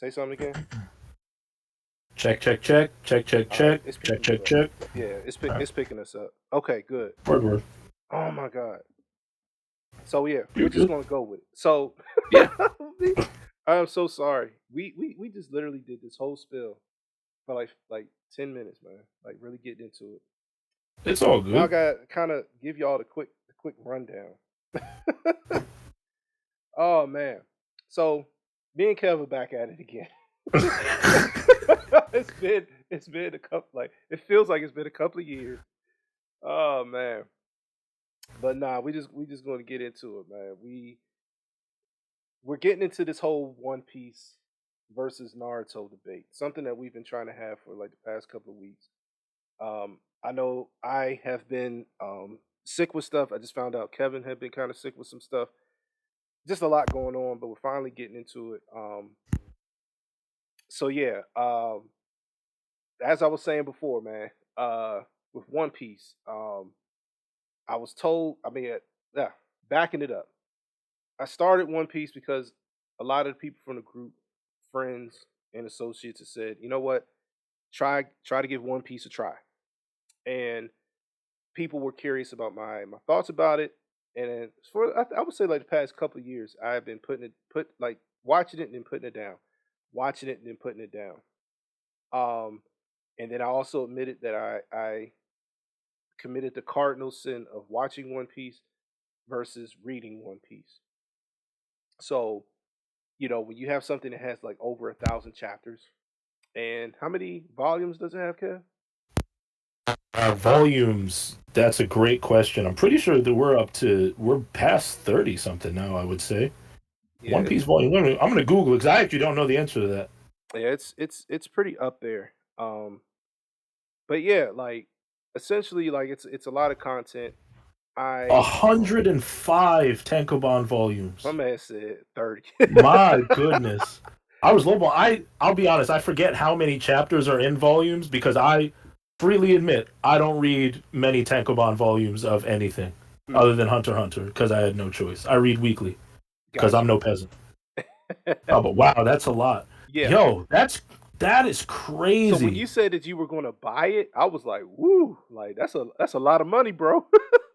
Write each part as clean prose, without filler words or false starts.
Say something again. Check, check, check, check, check, All right, check, it's check, picking you check, up. check. Yeah, All right. it's picking us up. Okay, good. Word, word. Oh my god. So yeah, You're we're just good. gonna go with it. So Yeah, I'm so sorry. We just literally did this whole spill for like 10 minutes, man. Like really getting into it. it's all Now I good. gotta kind of give y'all the quick rundown. Oh man. So me and Kev are back at it again. It's been a couple like it feels like it's been a couple of years. Oh man. But nah, we just gonna get into it, man. We're getting into this whole One Piece versus Naruto debate. Something that we've been trying to have for like the past couple of weeks. I know I have been sick with stuff. I just found out Kevin had been kind of sick with some stuff. Just a lot going on, but we're finally getting into it. So yeah, as I was saying before, man, with One Piece, I was told. Yeah, backing it up. I started One Piece because a lot of the people from the group, friends and associates, have said, you know what, try to give One Piece a try. And people were curious about my thoughts about it. And then for I would say like the past couple of years, I've been watching it and then putting it down, watching it and then putting it down. Um, and then I also admitted that I committed the cardinal sin of watching One Piece versus reading One Piece. So when you have something that has like over 1,000 chapters, and how many volumes does it have, Kev? Volumes. That's a great question. I'm pretty sure that we're past 30 something now. I would say Yeah, One Piece volume. I'm gonna Google it because I actually don't know the answer to that. it's pretty up there. But yeah, like essentially, like it's a lot of content. I 105 Tankobon My volumes. man said 30. My goodness. I was low. I'll be honest. I forget how many chapters are in volumes because I freely admit I don't read many Tankobon volumes of anything other Mhm. than Hunter x Hunter because I had no choice. I read weekly because Got I'm you. no peasant. Oh, but wow, that's a lot. Yeah. Yo, that is So when crazy. you said that you were going to buy it, I was like, "Woo! Like that's a lot of money, bro."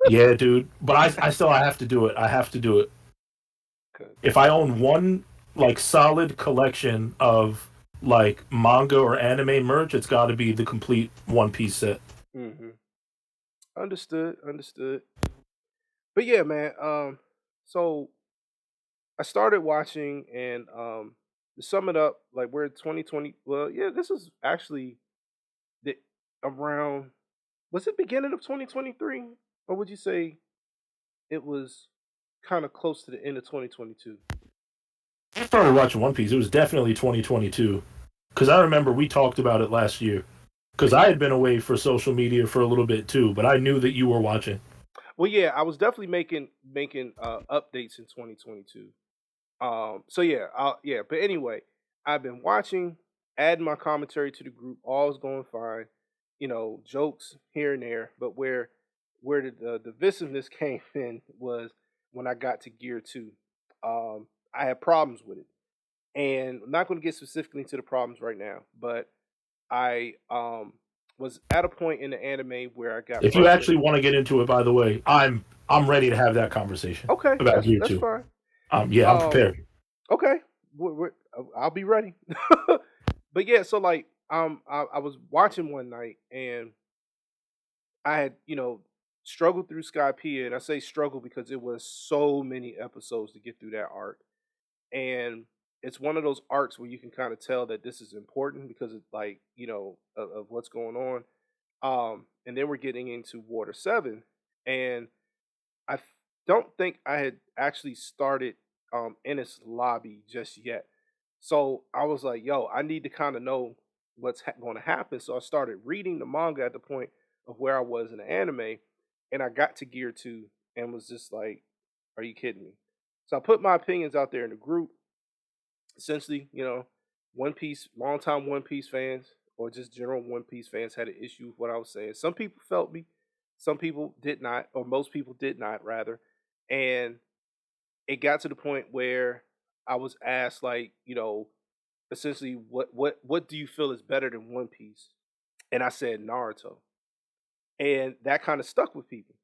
Yeah, dude. But I have to do it. I have to do it. 'Cause- If I own one like solid collection of like manga or anime merch, it's got to be the complete One Piece set. Mhm. Understood, understood. But yeah, man. So I started watching, and to sum it up, like we're 2020. Well, yeah, this is actually the around. Was it beginning of 2023, or would you say it was kind of close to the end of 2022? I started watching One Piece. It was definitely 2022 because I remember we talked about it last year. Because I had been away for social media for a little bit too, but I knew that you were watching. Well, yeah, I was definitely making updates in 2022. So yeah, yeah. But anyway, I've been watching, adding my commentary to the group. All's going fine. Jokes here and there. But where the divisiveness came in was when I got to Gear 2. I had problems with it, and I'm not going to get specifically into the problems right now. But I was at a point in the anime where I got If you actually frustrated. want to get into it, by the way, I'm ready to have that conversation Okay, about Gear that's Two. fine. Yeah, I'm Um, prepared. okay, I'll be ready. But yeah, so like I was watching one night, and I had struggled through Skypiea, and I say struggle because it was so many episodes to get through that arc, and it's one of those arcs where you can kind of tell that this is important because it's like of what's going on. And then we're getting into Water 7, and I don't think I had actually started Ennis Lobby just yet. So I was like, yo, I need to kind of know what's going to happen. So I started reading the manga at the point of where I was in the anime, and I got to Gear 2 and was just like, are you kidding me? So I put my opinions out there in the group. Essentially, One Piece, longtime One Piece fans, or just general One Piece fans had an issue with what I was saying. Some people felt me, some people did not, or most people did not, rather. And it got to the point where I was asked, like, essentially what do you feel is better than One Piece? And I said Naruto, and that kind of stuck with people.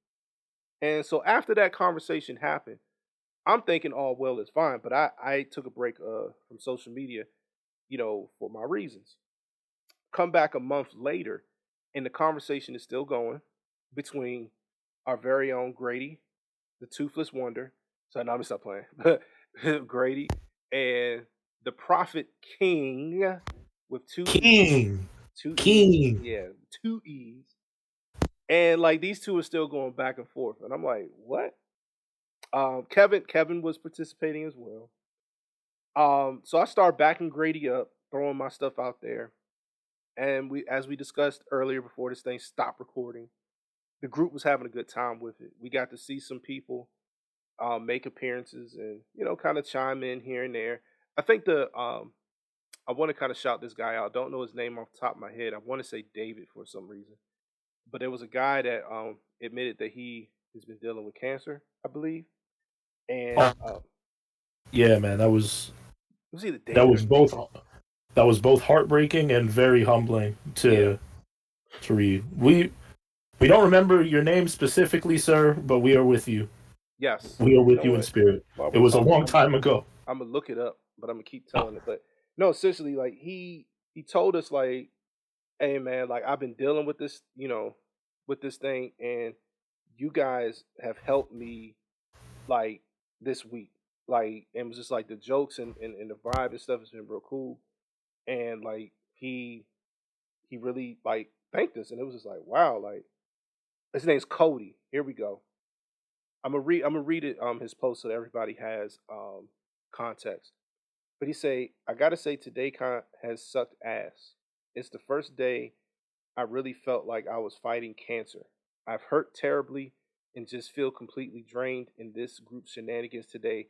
And so after that conversation happened, I'm thinking all well is fine, but I took a break from social media, for my reasons. Come back a month later, and the conversation is still going between our very own Grady, the Toothless Wonder. So now I'm gonna stop playing. Grady and the Prophet King with King, two E's, King. yeah, two E's, and like these two are still going back and forth, and I'm like, what? Kevin was participating as well. So I started backing Grady up, throwing my stuff out there, and as we discussed earlier before this thing stopped recording, the group was having a good time with it. We got to see some people make appearances and kind of chime in here and there. I think the I want to kind of shout this guy out. I don't know his name off the top of my head. I want to say David for some reason, but there was a guy that admitted that he has been dealing with cancer, I believe, and Oh, yeah, man, it was either that David or was both Nathan. that was both heartbreaking and very humbling Yeah. to read. We don't remember your name specifically, sir, but we are with you. Yes. We are You with know you in what? spirit. While It we're was a talking, long time ago. I'm gonna look it up, but I'm gonna keep telling it. But no, essentially, like he told us like, hey man, like I've been dealing with this, with this thing, and you guys have helped me like this week. Like and it was just like the jokes and the vibe and stuff has been real cool. And like he really like thanked us and it was just like wow, like his name's Cody. Here we go. I'm gonna read it his post so that everybody has context. But he say, I gotta say today has sucked ass. It's the first day I really felt like I was fighting cancer. I've hurt terribly and just feel completely drained, and this group shenanigans today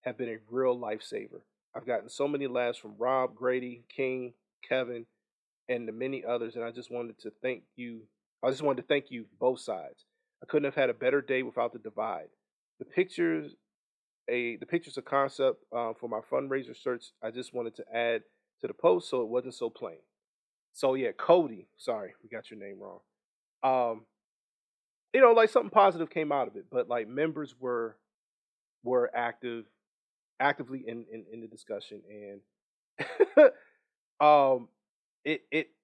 have been a real lifesaver. I've gotten so many laughs from Rob, Grady, King, Kevin, and the many others, and I just wanted to thank you. I just wanted to thank you both sides. I couldn't have had a better day without the divide. The pictures, the pictures of concept for my fundraiser search. I just wanted to add to the post so it wasn't so plain. So yeah, Cody. Sorry, we got your name wrong. Um, like something positive came out of it, but like members were actively in the discussion, and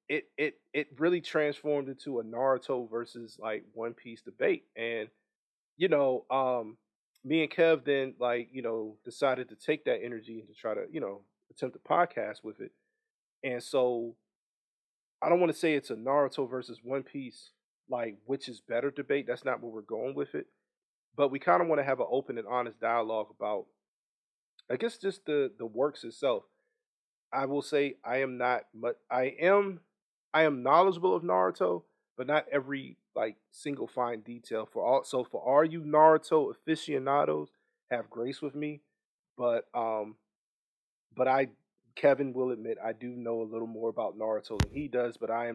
it really transformed into a Naruto versus like One Piece debate, and you know, um, me and Kev then like decided to take that energy and to try to attempt a podcast with it, and so I don't want to say it's a Naruto versus One Piece, like which is better debate. That's not where we're going with it. But we kind of want to have an open and honest dialogue about, I guess, just the works itself. I will say I am not much. I am knowledgeable of Naruto, but not every like single fine detail. For all you Naruto aficionados, have grace with me. But I Kevin will admit I do know a little more about Naruto than he does. But I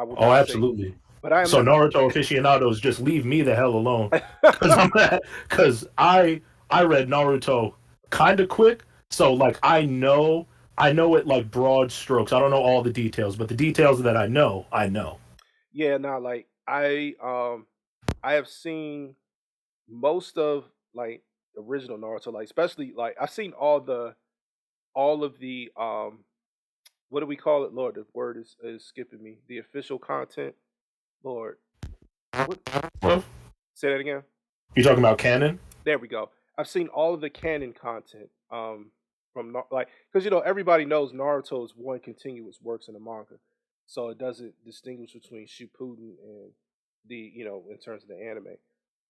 will Oh, not say. absolutely. But I am So not. Naruto aficionados, just leave me the hell alone, because I read Naruto kind of quick. So like I know it like broad strokes. I don't know all the details, but the details that I know. Yeah, nah, like I have seen most of like original Naruto, like especially like I've seen all of the what do we call it? Lord, the word is skipping me. The official content. Lord, what Well, say that again? you talking about canon? There we go. I've seen all of the canon content from like because everybody knows Naruto is one continuous works in the manga, so it doesn't distinguish between Shippuden and the in terms of the anime.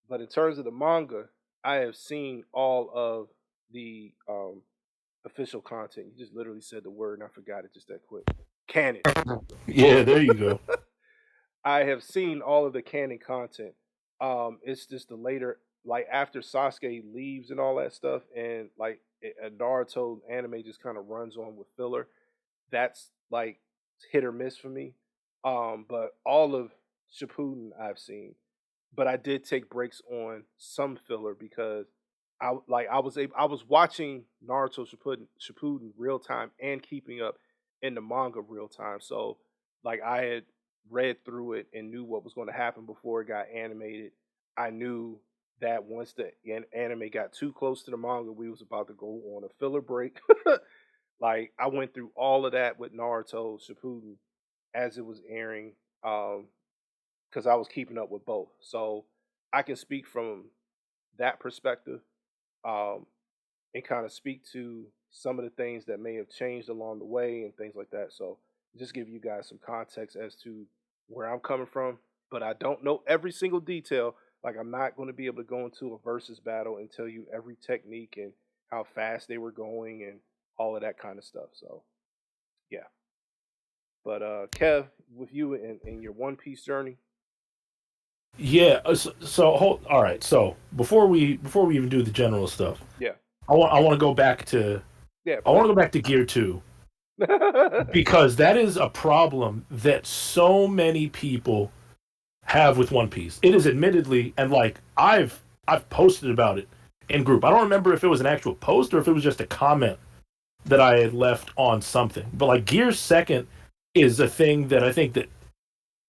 But in terms of the manga, I have seen all of the official content. You just literally said the word, and I forgot it just that quick. Canon. Yeah, there you go. I have seen all of the canon content. It's just the later, like after Sasuke leaves and all that stuff, and like a Naruto anime just kind of runs on with filler. That's like hit or miss for me. But all of Shippuden I've seen, but I did take breaks on some filler because I was watching Naruto Shippuden real time and keeping up in the manga real time. So like I had read through it and knew what was going to happen before it got animated. I knew that once the anime got too close to the manga, we was about to go on a filler break. Like I went through all of that with Naruto Shippuden as it was airing, because I was keeping up with both. So I can speak from that perspective, um, and kind of speak to some of the things that may have changed along the way and things like that. So just give you guys some context as to where I'm coming from, but I don't know every single detail. Like I'm not going to be able to go into a versus battle and tell you every technique and how fast they were going and all of that kind of stuff. So yeah, but Kev, with you in your One Piece journey, Yeah. All right. So before we even do the general stuff, yeah, I want to go back to yeah, I want please. to go back to Gear 2 because that is a problem that so many people have with One Piece. It is admittedly, and like I've posted about it in group. I don't remember if it was an actual post or if it was just a comment that I had left on something. But like Gear Second is a thing that I think that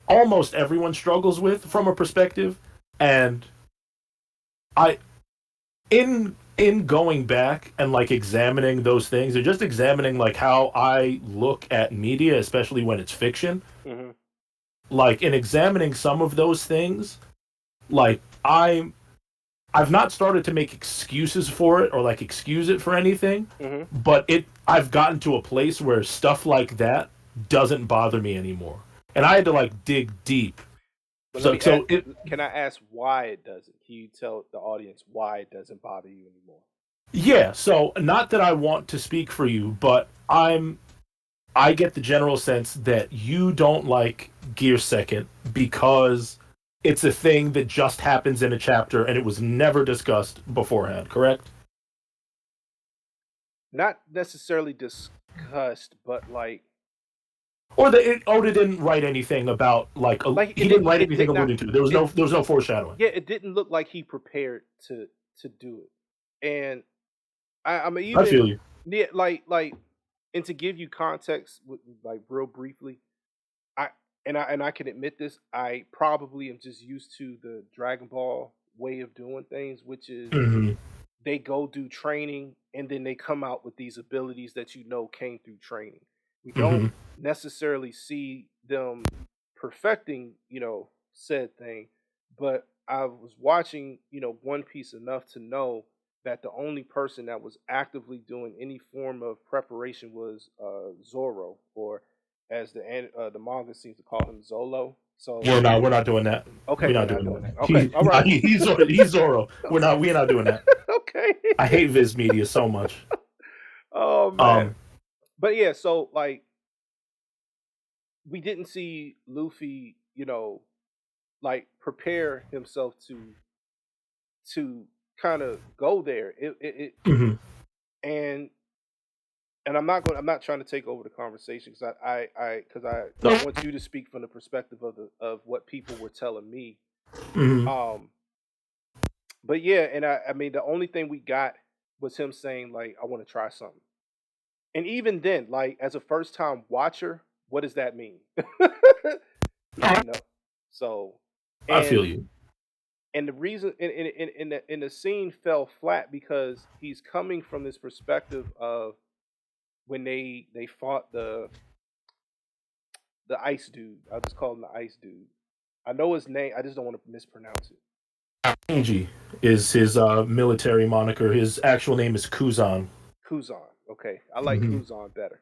almost everyone struggles with from a perspective. And I in going back and like examining those things and just examining like how I look at media, especially when it's fiction, Hmm. like in examining some of those things, like I've not started to make excuses for it or like excuse it for anything, Hmm. but I've gotten to a place where stuff like that doesn't bother me anymore. And I had to like dig deep. But let So me ask, so it can I ask why it doesn't? Can you tell the audience why it doesn't bother you anymore? Yeah, so not that I want to speak for you, but I get the general sense that you don't like Gear Second because it's a thing that just happens in a chapter and it was never discussed beforehand, correct? Not necessarily discussed, but Or that Oda didn't write anything about he didn't write it anything did not alluding to it. it There was no foreshadowing. yeah, it didn't look like he prepared to do it. And I mean I even feel you. yeah, and to give you context like real briefly, I I can admit this, I probably am just used to the Dragon Ball way of doing things, which is Hmm. they go do training and then they come out with these abilities that you know came through training. We don't Hmm. necessarily see them perfecting, said thing, but I was watching, One Piece enough to know that the only person that was actively doing any form of preparation was Zoro, or as the manga seems to call him, Zolo. So We're not doing that. okay, We're we're not not doing doing that. that. Okay, all Nah, right. he's Zoro. We're not doing that. Okay. I hate Viz Media so much. Oh man. Um, But yeah, so like we didn't see Luffy, like prepare himself to kind of go there. mhm. And I'm not trying to take over the conversation because I No. want you to speak from the perspective of what people were telling me. Mhm. Um, but yeah, and I mean the only thing we got was him saying like I want to try something. And even then, like as a first time watcher, what does that mean? you know. So I and feel you. the reason in the scene fell flat because he's coming from this perspective of when they fought the ice dude. I'll just call him the ice dude. I know his name. I just don't want to mispronounce it. Angie is his military moniker. His actual name is Kuzan. Kuzan. Okay, I like Hmm. Kuzan better.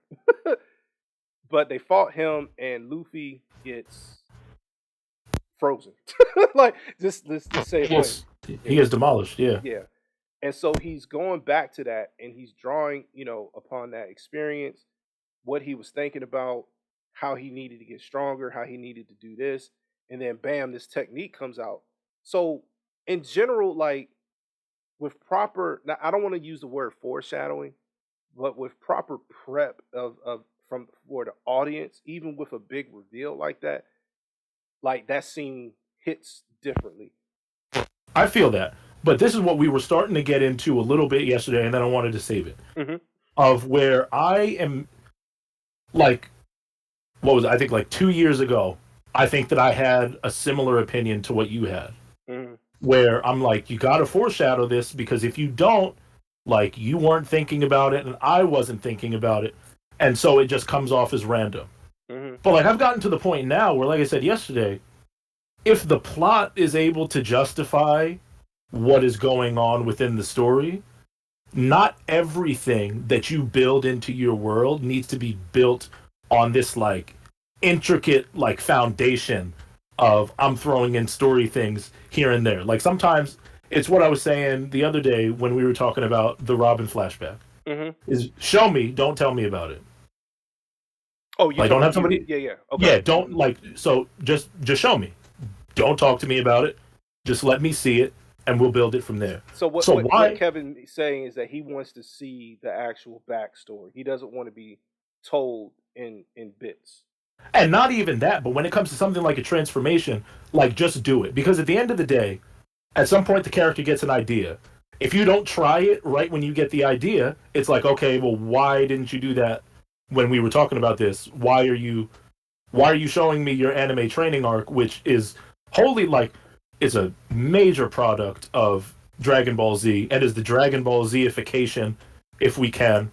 But they fought him, and Luffy gets frozen. Like just let's just say it plain. Yes, Yeah, he is demolished. Yeah. yeah. And so he's going back to that, and he's drawing, upon that experience, what he was thinking about, how he needed to get stronger, how he needed to do this, and then bam, this technique comes out. So in general, like with proper, now I don't want to use the word foreshadowing, but with proper prep of from for the audience, even with a big reveal like that scene hits differently. I feel that. But this is what we were starting to get into a little bit yesterday, and then I wanted to save it. Mm-hmm. Of where I am, like, what was it? I think like 2 years ago, I think that I had a similar opinion to what you had. Mm-hmm. Where I'm like, you got to foreshadow this because if you don't, like, you weren't thinking about it and I wasn't thinking about it. And so it just comes off as random. Mm-hmm. But, like, I've gotten to the point now where, like I said yesterday, if the plot is able to justify what is going on within the story, not everything that you build into your world needs to be built on this like intricate like foundation of I'm throwing in story things here and there. Like sometimes it's what I was saying the other day when we were talking about the Robin flashback. Mm-hmm. Is show me, don't tell me about it. Oh, you Like talking don't have about you? somebody Yeah, yeah. Okay. yeah, don't Mm-hmm. like so just show me. Don't talk to me about it. Just let me see it and we'll build it from there. So what So what why Kevin is saying is that he wants to see the actual backstory. He doesn't want to be told in bits. and not even that, but when it comes to something like a transformation, like just do it. Because at the end of the day, at some point the character gets an idea. If you don't try it right when you get the idea, it's like, okay, well, why didn't you do that when we were talking about this? Why are you showing me your anime training arc, which is wholly like is a major product of Dragon Ball Z and is the Dragon Ball Zification, if we can,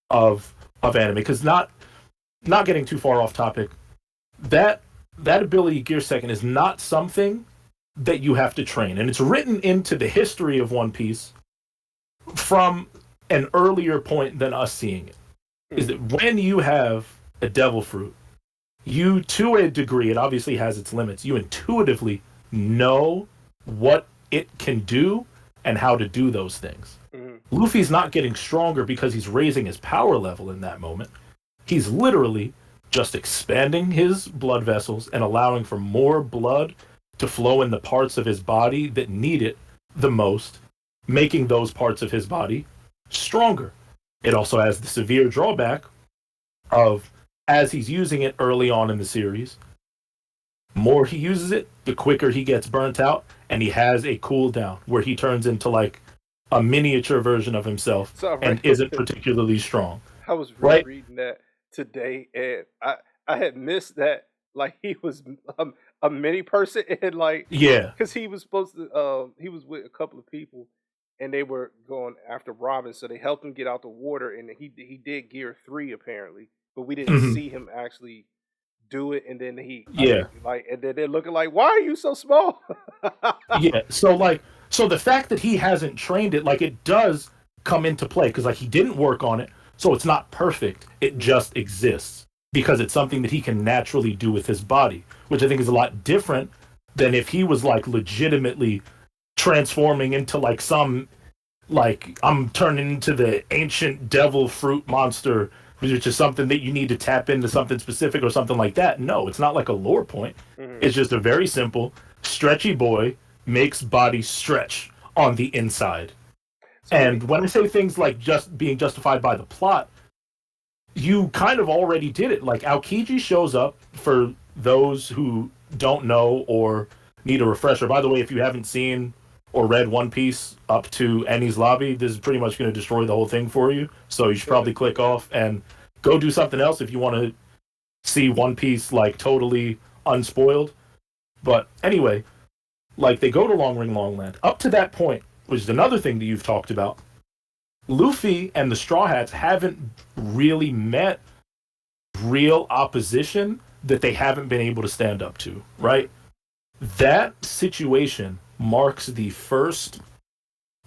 of anime. Because not getting too far off topic, that that ability Gear Second is not something that you have to train, and it's written into the history of One Piece from an earlier point than us seeing it. Is Mm-hmm. that when you have a devil fruit, you to a degree, it obviously has its limits. You intuitively know what it can do and how to do those things. Mm-hmm. Luffy's not getting stronger because he's raising his power level in that moment. He's literally just expanding his blood vessels and allowing for more blood to flow in the parts of his body that need it the most, making those parts of his body stronger. It also has the severe drawback of, as he's using it early on in the series, more he uses it, the quicker he gets burnt out, and he has a cooldown where he turns into like a miniature version of himself So I and read isn't particularly strong, I was right? rereading that today, and I had missed that like he was a mini person, and like Yeah. because he was supposed to he was with a couple of people, and they were going after Robin, so they helped him get out the water, and he did Gear 3 apparently, but we didn't Mhm. see him actually do it, and then he I Yeah. think like and then they're looking like, why are you so small? Yeah. So the fact that he hasn't trained it, like it does come into play because like he didn't work on it, so it's not perfect. It Mhm. just exists because it's something that he can naturally do with his body, which I think is a lot different than if he was like legitimately transforming into like some like I'm turning into the ancient devil fruit monster, which is something that you need to tap into something specific or something like that. No, it's not like a lore point. Mhm. It's just a very simple, stretchy boy makes body stretch on the inside. So let me. And when I say things like just being justified by the plot, you kind of already did it. Like Aokiji shows up for those who don't know or need a refresher. By the way, if you haven't seen or read One Piece up to Enies Lobby, this is pretty much going to destroy the whole thing for you. So you should probably click off and go do something else if you want to see One Piece like totally unspoiled. But anyway, like they go to Long Ring Long Land. Up to that point, which is another thing that you've talked about, Luffy and the Straw Hats haven't really met real opposition that they haven't been able to stand up to, Mhm. right? That situation marks the first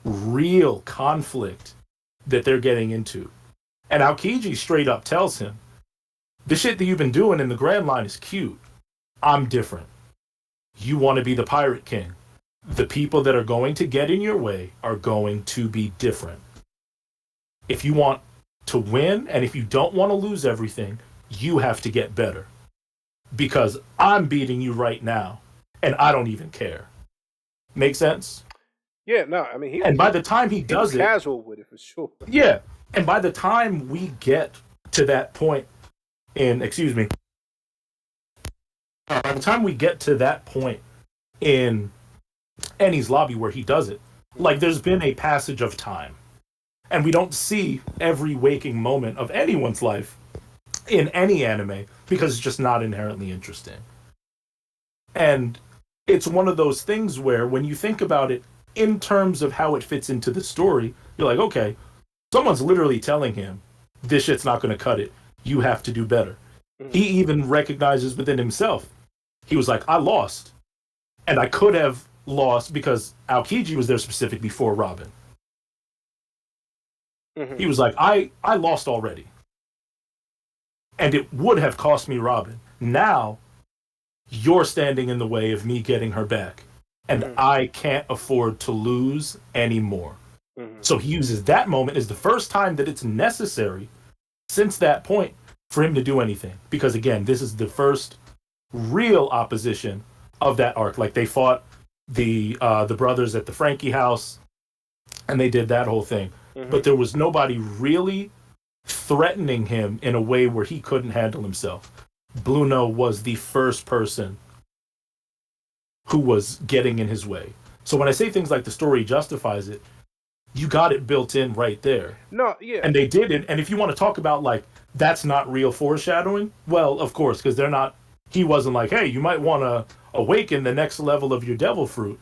real conflict that they're getting into. And Aokiji straight up tells him, the shit that you've been doing in the Grand Line is cute. I'm different. You want to be the Pirate King. The people that are going to get in your way are going to be different. If you want to win and if you don't want to lose everything, you have to get better. Because I'm beating you right now and I don't even care. Make sense? Yeah, no, I mean And by the time he he was does it, casual with it for sure. yeah. And by the time we get to that point in, excuse me, by the time we get to that point in Ennie's lobby where he does it, Like there's been a passage of time, and we don't see every waking moment of anyone's life in any anime because it's just not inherently interesting. And it's one of those things where when you think about it in terms of how it fits into the story, you're like, okay, someone's literally telling him this shit's not going to cut it. You have to do better. Mm-hmm. He even recognizes within himself. He was like, I lost. And I could have lost because Aokiji was there specifically for Robin. Mm-hmm. He was like, I lost already. And it would have cost me Robin. Now you're standing in the way of me getting her back. And Mm-hmm. I can't afford to lose anymore. Mm-hmm. So he uses that moment as the first time that it's necessary since that point for him to do anything. Because again, this is the first real opposition of that arc. Like they fought the brothers at the Frankie house, and they did that whole thing. Mm-hmm. But there was nobody really threatening him in a way where he couldn't handle himself. Bluno was the first person who was getting in his way. So when I say things like the story justifies it, you got it built in right there. No, yeah. And they did it. And if you want to talk about like that's not real foreshadowing, well, of course, because they're not. He wasn't like, hey, you might want to awaken the next level of your devil fruit.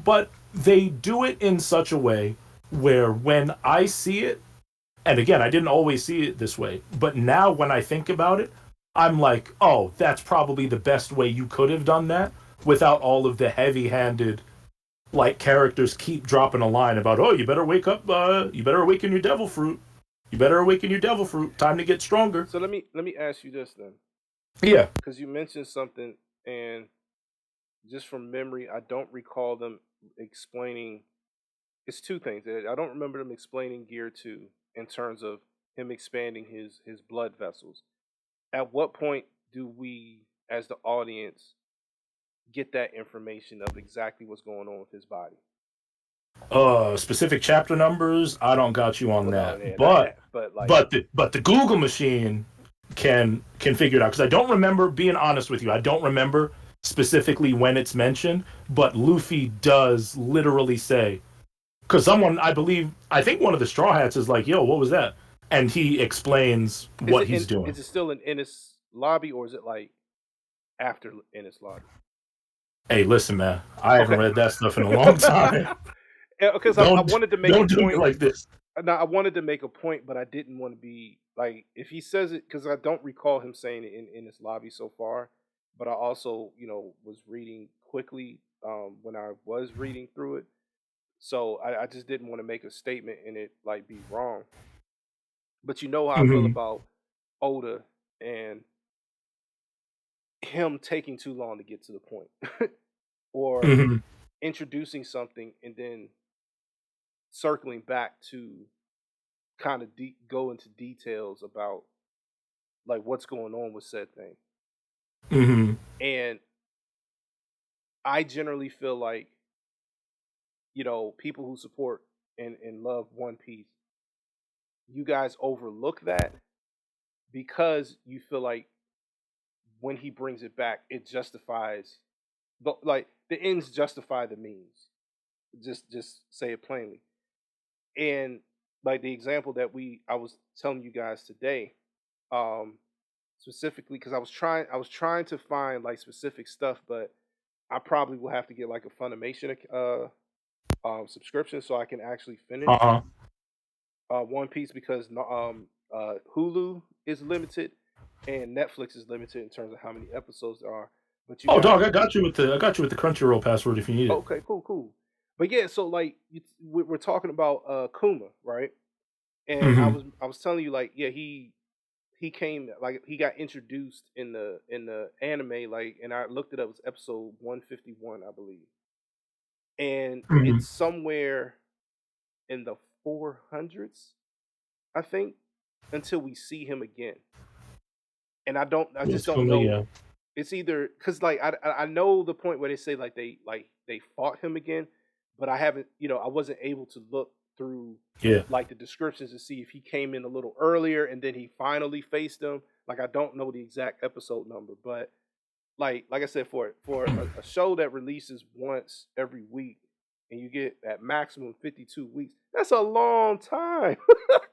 But they do it in such a way where when I see it, and again, I didn't always see it this way, but now when I think about it, I'm like, oh, that's probably the best way you could have done that without all of the heavy-handed like characters keep dropping a line about, oh, you better wake up, you better awaken your devil fruit. You better awaken your devil fruit. Time to get stronger. So let me ask you this then, Yeah. because you mentioned something, and just from memory, I don't recall them explaining. It's two things. I don't remember them explaining Gear Two in terms of him expanding his blood vessels. At what point do we, as the audience, get that information of exactly what's going on with his body? Specific chapter numbers, I don't got you on Well, no, that. yeah, not that, but like, But the Google machine can figure it out because I don't remember being honest with you. I don't remember specifically when it's mentioned, but Luffy does literally say because someone I think one of the Straw Hats is like, "Yo, what was that?" And he explains is what it he's in? doing. Is it still in Ennis lobby, or is it like after Ennis lobby? Hey, listen, man, I haven't Okay, read that stuff in a long time. because I don't wanted to make a don't do me point. like this. No, I wanted to make a point, but I didn't want to be like if he says it because I don't recall him saying it in his lobby so far. But I also, was reading quickly when I was reading through it, so I just didn't want to make a statement and it like be wrong. But you know how I feel Hmm. about Oda and him taking too long to get to the point, or Hmm. introducing something and then circling back to kind of go into details about like what's going on with said thing. Hmm. And I generally feel like, people who support and love One Piece, you guys overlook that because you feel like when he brings it back, it justifies the ends justify the means. Just say it plainly. And like the example that I was telling you guys today, um, specifically because I was trying to find like specific stuff, but I probably will have to get like a Funimation subscription so I can actually finish Uh-huh. One Piece because Hulu is limited and Netflix is limited in terms of how many episodes there are. But you Oh, got dog, I got you with the Crunchyroll password if you need it. okay, cool, cool. But yeah, so like we're talking about Kuma, right? And I Hmm. was telling you like yeah he came like he got introduced in the anime like and I looked it up, it was episode 151 I believe, and Hmm. it's somewhere in the 400s I think until we see him again. And I just It's don't know. familiar. It's either because like I know the point where they say like they fought him again, but I haven't I wasn't able to look through Yeah. like the descriptions to see if he came in a little earlier and then he finally faced him. Like I don't know the exact episode number, but like I said, for a show that releases once every week, and you get at maximum 52 weeks. That's a long time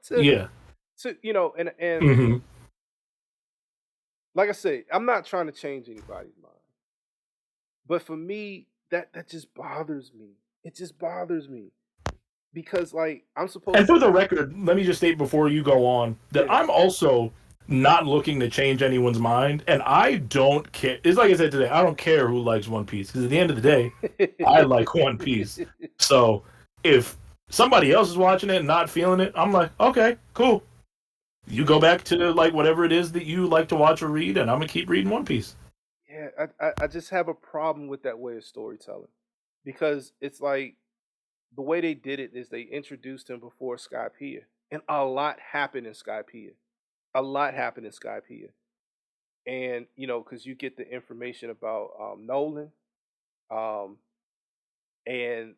to Yeah. and Hmm. like I said, I'm not trying to change anybody's mind. But for me, that just bothers me. It just bothers me because like I'm And supposed to for the record, let me just state before you go on that yeah. I'm also not looking to change anyone's mind, and I don't care. It's like I said today, I don't care who likes One Piece because at the end of the day, I like One Piece. So if somebody else is watching it and not feeling it, I'm like, okay, cool. You go back to like whatever it is that you like to watch or read, and I'm gonna keep reading One Piece. Yeah, I just have a problem with that way of storytelling because it's like the way they did it is they introduced him before Skypiea, and a lot happened in Skypiea. A lot happened in Skypiea, and because you get the information about Nolan, um, and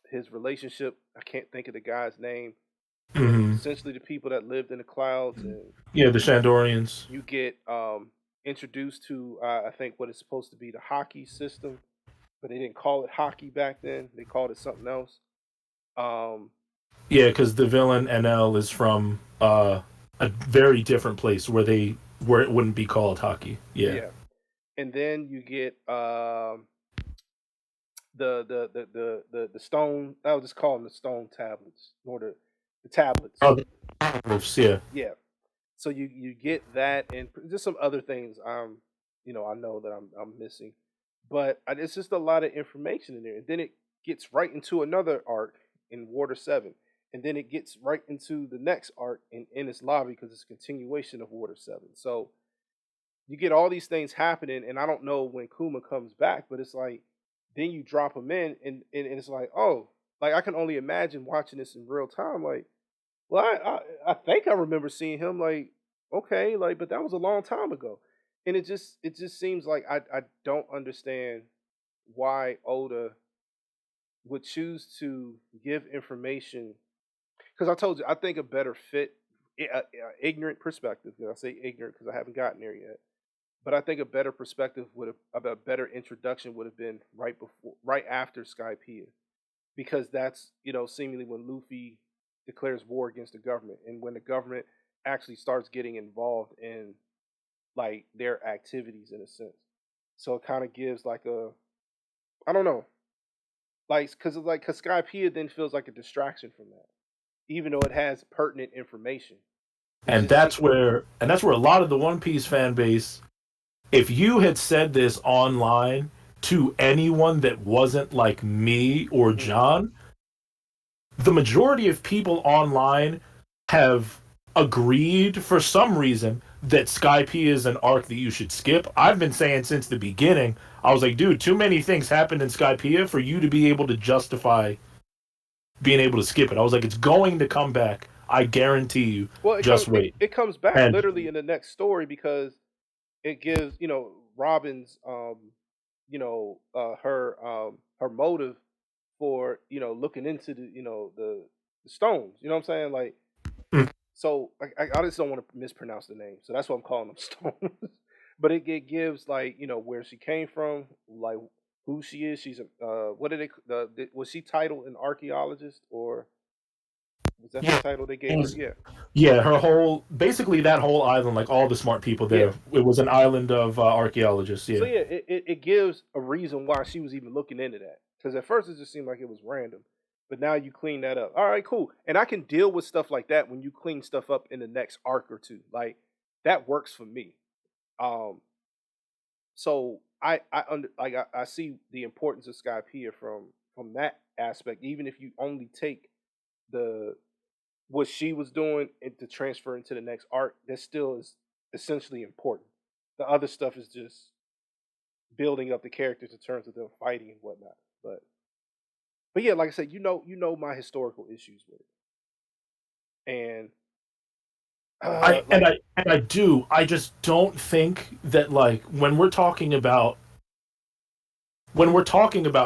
his relationship. I can't think of the guy's name with Hmm. essentially the people that lived in the clouds, and Yeah, the Shandorians. you get introduced to I think what is supposed to be the hockey system, but they didn't call it hockey back then. They called it something else. Um, Yeah, because the villain NL is from a very different place where it wouldn't be called hockey. Yeah. yeah, and then you get the stone. I would just call them the stone tablets or the tablets. Oh, the wolves, yeah. Yeah. So you get that and just some other things. I know that I'm missing, but it's just a lot of information in there, and then it gets right into another arc in Water Seven, and then it gets right into the next arc in its lobby because it's a continuation of Water Seven. So you get all these things happening, and I don't know when Kuma comes back, but it's like then you drop him in, and it's like, oh, like I can only imagine watching this in real time. Like, well, I think I remember seeing him. Like, okay, like, but that was a long time ago, and it just seems like I don't understand why Oda would choose to give information because I told you I think a better fit, ignorant perspective. I say ignorant because I haven't gotten there yet. But I think a better perspective would have a better introduction would have been right after Skypiea, because that's seemingly when Luffy declares war against the government, and when the government actually starts getting involved in like their activities in a sense. So it kind of gives like a I don't know, like because Skypiea then feels like a distraction from that, even though it has pertinent information. It And just that's where a lot of the One Piece fan base, if you had said this online to anyone that wasn't like me or mm, John, the majority of people online have agreed for some reason that Skype is an arc that you should skip. I've been saying since the beginning, I was like, dude, too many things happened in Skypiea for you to be able to justify being able to skip it. I was like, it's going to come back. I guarantee you. well, it comes Just wait. it comes back And literally in the next story because it gives Robin's her motive for looking into the stones. You know what I'm saying? Like, so I just don't want to mispronounce the name, so that's why I'm calling them stones. But it gives like where she came from, like who she is. She's a what did was she titled an archaeologist, or was that the yeah, title they it gave her? was, Yeah, yeah, her whole basically that whole island, like all the smart people yeah. there, it was an island of archaeologists. So Yeah, yeah, it gives a reason why she was even looking into that. Because at first it just seemed like it was random, but now you clean that up. All right, cool. And I can deal with stuff like that when you clean stuff up in the next arc or two. Like that works for me. Um, so I see the importance of Skypiea from that aspect. Even if you only take the what she was doing and to transfer into the next arc, that still is essentially important. The other stuff is just building up the characters in terms of them fighting and whatnot. But yeah, like I said, my historical issues with it, and I and like I and I do. I just don't think that like when we're talking about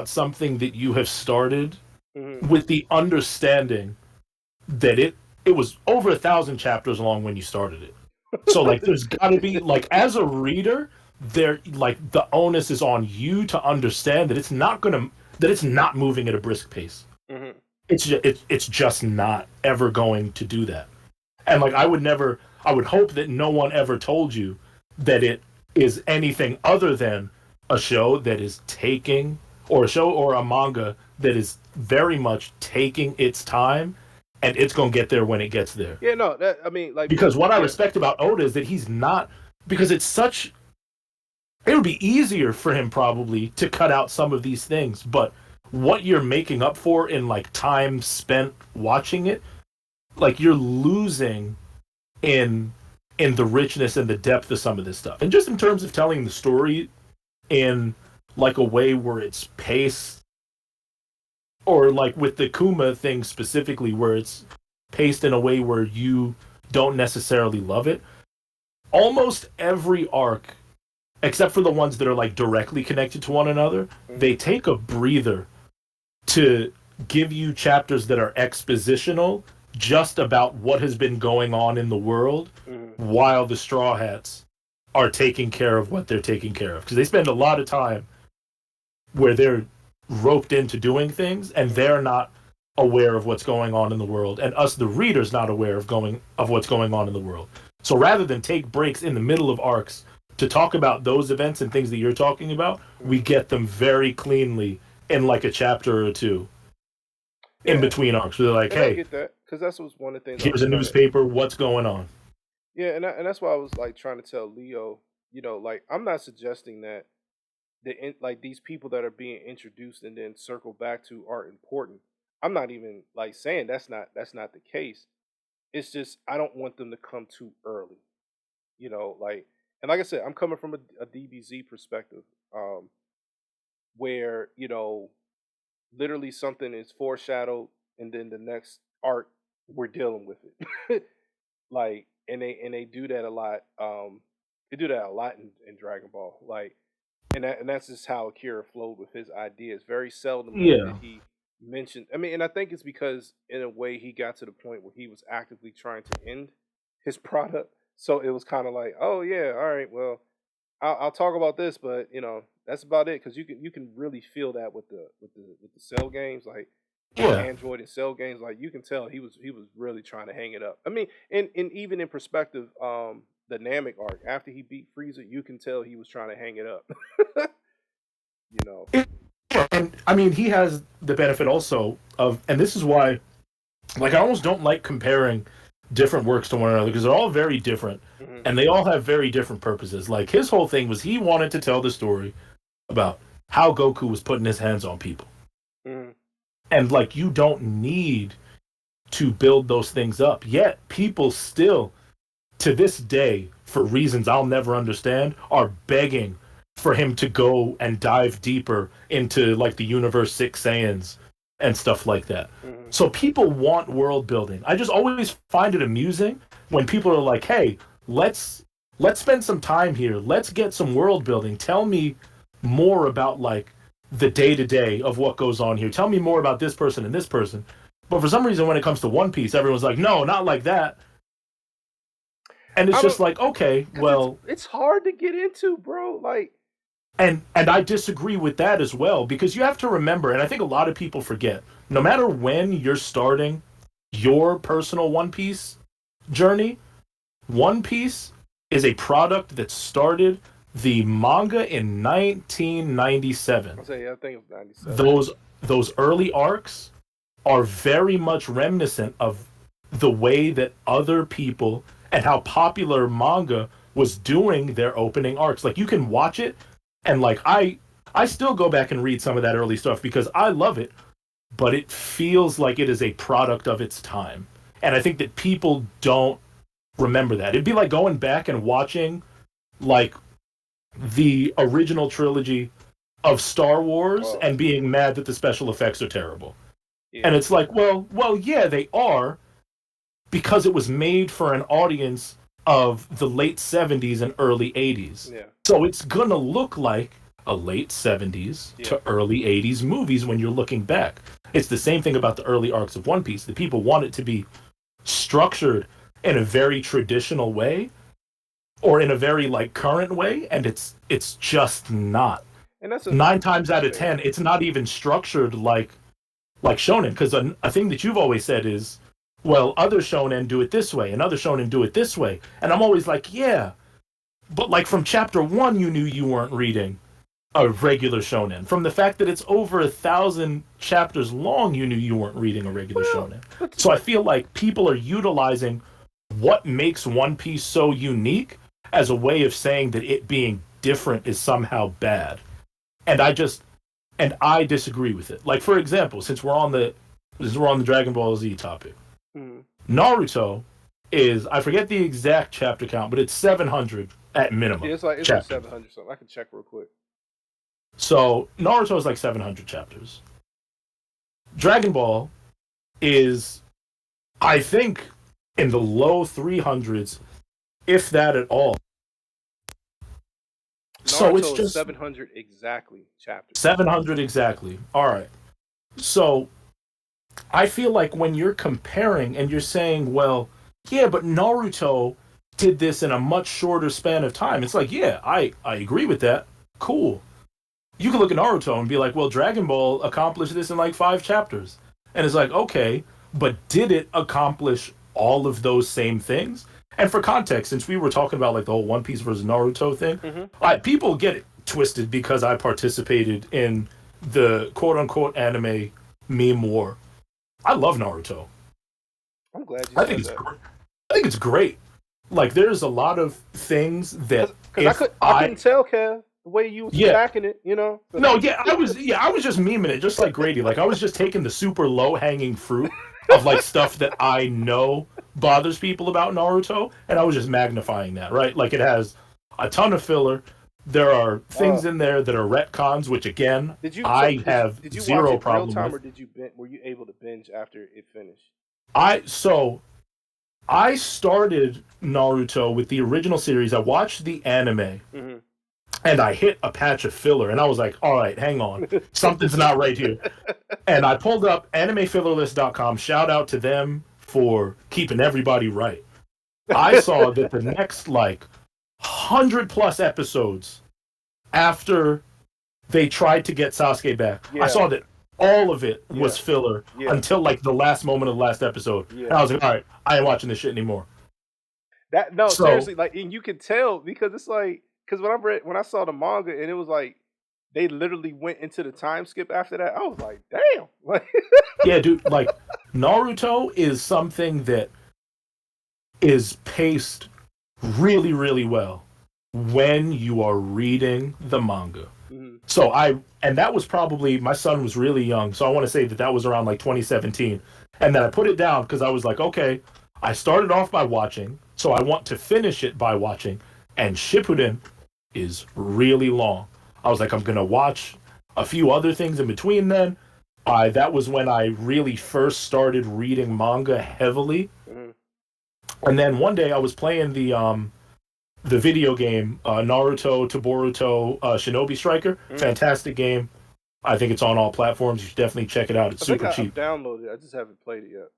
something that you have started mhm. with the understanding that it was over 1,000 chapters long when you started it. So like there's got to be like as a reader there like the onus is on you to understand that it's not going to that it's not moving at a brisk pace. Hmm. It's just not ever going to do that. And like I would hope that no one ever told you that it is anything other than a show that is taking, or a show or a manga that is very much taking its time, and it's going to get there when it gets there. Yeah, no, that I mean, like, Because what I yeah, respect about Oda is that he's not, because it's such, it would be easier for him probably to cut out some of these things, but what you're making up for in like time spent watching it, like you're losing in the richness and the depth of some of this stuff. And just in terms of telling the story in like a way where it's paced, or like with the Kuma thing specifically, where it's paced in a way where you don't necessarily love it. Almost every arc, except for the ones that are like directly connected to one another, hmm, they take a breather to give you chapters that are expositional just about what has been going on in the world, hmm, while the Straw Hats are taking care of what they're taking care of. Because they spend a lot of time where they're roped into doing things and hmm. they're not aware of what's going on in the world, and us the readers not aware of what's going on in the world. So rather than take breaks in the middle of arcs to talk about those events and things that you're talking about, we Hmm. get them very cleanly in like a chapter or two in Yeah, between arcs where they're like, and I hey, get that because that's was one of the things I here's was a trying to. newspaper, what's going on? Yeah, and that's why I was like trying to tell Leo, like I'm not suggesting that like these people that are being introduced and then circle back to are important. I'm not even like saying that's not the case. It's just I don't want them to come too early. Like, and like I said, I'm coming from a DBZ perspective, um, where literally something is foreshadowed, and then the next arc we're dealing with it. Like, and they do that a lot. They do that a lot in Dragon Ball. Like, and that's just how Akira flowed with his ideas. Very seldom did Yeah. he mention. I mean, and I think it's because in a way he got to the point where he was actively trying to end his product. So it was kind of like, oh yeah, all right, well, I'll talk about this, but that's about it because you can really feel that with the cell games, like with Yeah. Android and cell games, like you can tell he was really trying to hang it up. I mean, and even in perspective, the Namek arc after he beat Frieza, you can tell he was trying to hang it up. you know. And I mean, he has the benefit also of, and this is why, like, I almost don't like comparing different works to one another because they're all very different Hmm. and they all have very different purposes. Like, his whole thing was he wanted to tell the story about how Goku was putting his hands on people. Hmm. And, like, you don't need to build those things up. Yet, people still, to this day, for reasons I'll never understand, are begging for him to go and dive deeper into like the Universe Six Saiyans and stuff like that. Hmm. So people want world building. I just always find it amusing when people are like, "Hey, let's spend some time here. Let's get some world building. Tell me more about like the day to day of what goes on here. Tell me more about this person and this person." But for some reason, when it comes to One Piece, everyone's like, "No, not like that." And it's I just don't, like, okay, because it's well, it's hard to get into, bro. Like, and I disagree with that as well because you have to remember, and I think a lot of people forget, no matter when you're starting your personal One Piece journey, One Piece is a product that started the manga in 1997. I say, yeah, I think it's 97. Those those early arcs are very much reminiscent of the way that other people and how popular manga was doing their opening arcs. Like you can watch it and like I still go back and read some of that early stuff because I love it, but it feels like it is a product of its time. And I think that people don't remember that. It'd be like going back and watching like the original trilogy of Star Wars Oh, and being mad that the special effects are terrible. yeah, And it's like, well, yeah, they are because it was made for an audience of the late 70s and early 80s. yeah, So it's going to look like a late 70s yeah. to early 80s movies when you're looking back. It's the same thing about the early arcs of One Piece. The people want it to be structured in a very traditional way or in a very like current way and it's just not. and that's nine times that's out of fair. 10, it's not even structured like shonen. Because a thing that you've always said is, well, other shonen do it this way, and other shonen do it this way, and I'm always like, yeah, but like from chapter one, you knew you weren't reading a regular shonen. From the fact that it's over 1,000 chapters long, you knew you weren't reading a regular Well, shonen. but So I feel like people are utilizing what makes One Piece so unique as a way of saying that it being different is somehow bad. And I disagree with it. Like for example, since we're on the Dragon Ball Z topic, mm, Naruto is, I forget the exact chapter count, but it's 700 at yeah, minimum it's like chapters. 700 something. I can check real quick. So Naruto is like 700 chapters. Dragon Ball is, I think, in the low 300s, if that at all. So it's Naruto is just 700 exactly chapters. 700 exactly. All right. So I feel like when you're comparing and you're saying, well, yeah, but Naruto did this in a much shorter span of time. It's like, yeah, I agree with that. Cool. You can look at Naruto and be like, well, Dragon Ball accomplished this in like 5 chapters. And it's like, okay, but did it accomplish all of those same things? And for context, since we were talking about like the whole One Piece versus Naruto thing, Hmm. people get it twisted because I participated in the quote unquote anime meme war. I love Naruto. I'm glad you I think said it's that. great. I think it's great. Like there's a lot of things that Because if I couldn't tell, Kev, the way you was yeah, attacking it, you know. no, I was just memeing it, just like Grady. Like I was just taking the super low hanging fruit of like stuff that I know bothers people about Naruto, and I was just magnifying that, right? Like it has a ton of filler. There are uh, things in there that are retcons, which again did you so I have did you watch zero it real problem time with. or were you able to binge after it finished? I so I started Naruto with the original series. I watched the anime Hmm. and I hit a patch of filler, and I was like, all right, hang on, something's not right here. And I pulled up animefillerlist.com. Shout out to them for keeping everybody right. I saw that the next like 100 plus episodes after they tried to get Sasuke back, I Yeah, saw that all of it yeah, was filler yeah, until like the last moment of the last episode. And yeah. I was like, all right, I ain't watching this shit anymore. That no, So seriously, like, and you can tell because it's like because when I saw the manga and it was like they literally went into the time skip after that. I was like, damn, like, yeah, dude, like Naruto is something that is paced really, really well when you are reading the manga. mhm, So and that was probably, my son was really young. So I want to say that that was around like 2017. And then I put it down because I was like, okay, I started off by watching. So I want to finish it by watching. And Shippuden is really long. I was like, I'm going to watch a few other things in between then. That was when I really first started reading manga heavily. mhm, And then one day I was playing the video game Naruto to Boruto Shinobi Striker. mhm. Fantastic game. I think it's on all platforms. You should definitely check it out. It's I think super I've cheap. downloaded it. I just haven't played it yet.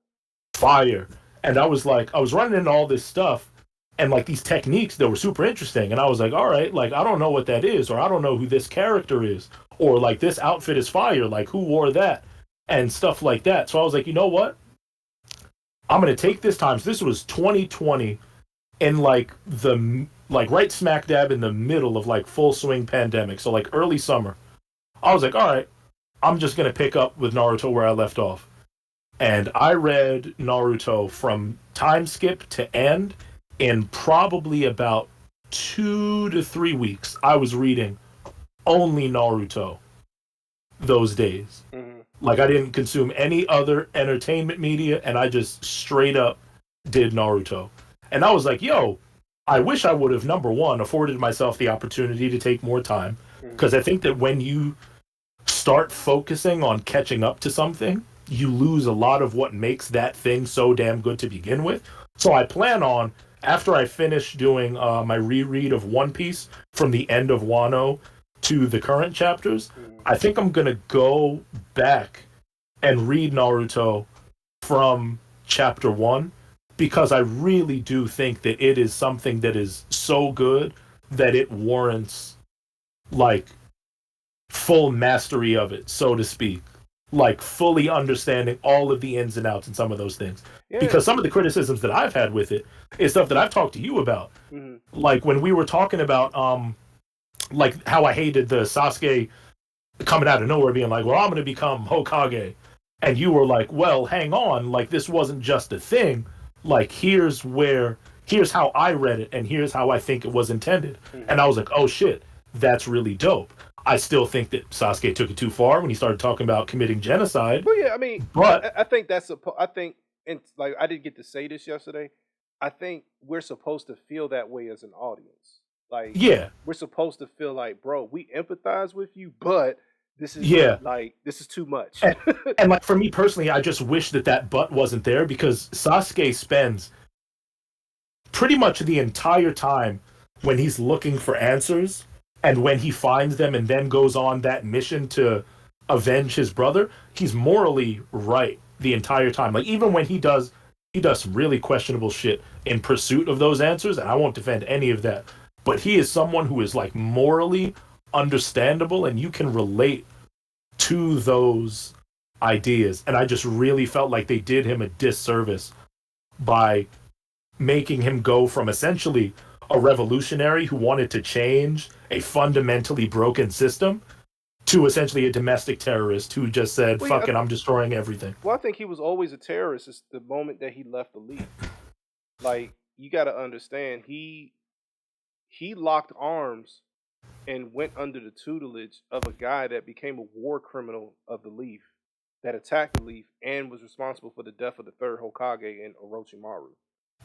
Fire. And I was like, I was running into all this stuff and like these techniques that were super interesting. And I was like, all right, like I don't know what that is, or I don't know who this character is, or like this outfit is fire. Like who wore that? And stuff like that. So I was like, you know what? I'm gonna take this time. So this was 2020 in like the like right smack dab in the middle of like full swing pandemic. So like early summer. I was like, all right, I'm just gonna pick up with Naruto where I left off. And I read Naruto from time skip to end in probably about 2 to 3 weeks. I was reading only Naruto those days. Mhm. Like I didn't consume any other entertainment media, and I just straight up did Naruto. And I was like, yo, I wish I would have, number one, afforded myself the opportunity to take more time. Mhm. Because I think that when you start focusing on catching up to something, you lose a lot of what makes that thing so damn good to begin with. So I plan on, after I finish doing my reread of One Piece from the end of Wano to the current chapters, Mhm. I think I'm going to go back and read Naruto from chapter one because I really do think that it is something that is so good that it warrants like full mastery of it, so to speak. Like fully understanding all of the ins and outs and some of those things. Yeah. Because some of the criticisms that I've had with it is stuff that I've talked to you about. Mm-hmm. Like when we were talking about like how I hated the Sasuke coming out of nowhere being like, well, I'm gonna become Hokage. And you were like, well, hang on, like this wasn't just a thing. Like here's how I read it and here's how I think it was intended. Mm-hmm. And I was like, oh shit, that's really dope. I still think that Sasuke took it too far when he started talking about committing genocide. Well, yeah, I mean, But I think that's I think, and like I didn't get to say this yesterday. I think we're supposed to feel that way as an audience. Like yeah, we're supposed to feel like, bro, we empathize with you, but yeah. this is too much. And, and like for me personally, I just wish that that but wasn't there because Sasuke spends pretty much the entire time when he's looking for answers and when he finds them and then goes on that mission to avenge his brother, he's morally right the entire time. Like even when he does some really questionable shit in pursuit of those answers, and I won't defend any of that. But he is someone who is like morally understandable and you can relate to those ideas. And I just really felt like they did him a disservice by making him go from essentially a revolutionary who wanted to change a fundamentally broken system to essentially a domestic terrorist who just said, Well, yeah, fuck it, I'm destroying everything. well, I think he was always a terrorist. It's the moment that he left the league. Like you got to understand, he locked arms and went under the tutelage of a guy that became a war criminal of the Leaf, that attacked the Leaf and was responsible for the death of the third Hokage in Orochimaru.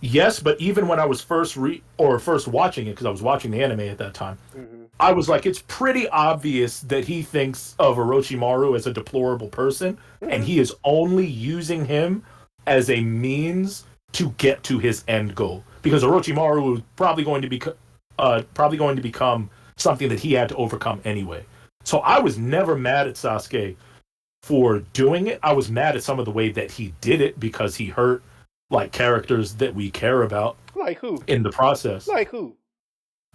Yes, but even when I was first watching it, because I was watching the anime at that time, Mm-hmm. I was like, it's pretty obvious that he thinks of Orochimaru as a deplorable person, and Mm-hmm. he is only using him as a means to get to his end goal. Because Orochimaru was probably going to become something that he had to overcome anyway. So I was never mad at Sasuke for doing it. I was mad at some of the way that he did it because he hurt like characters that we care about Like who? in the process. Like who?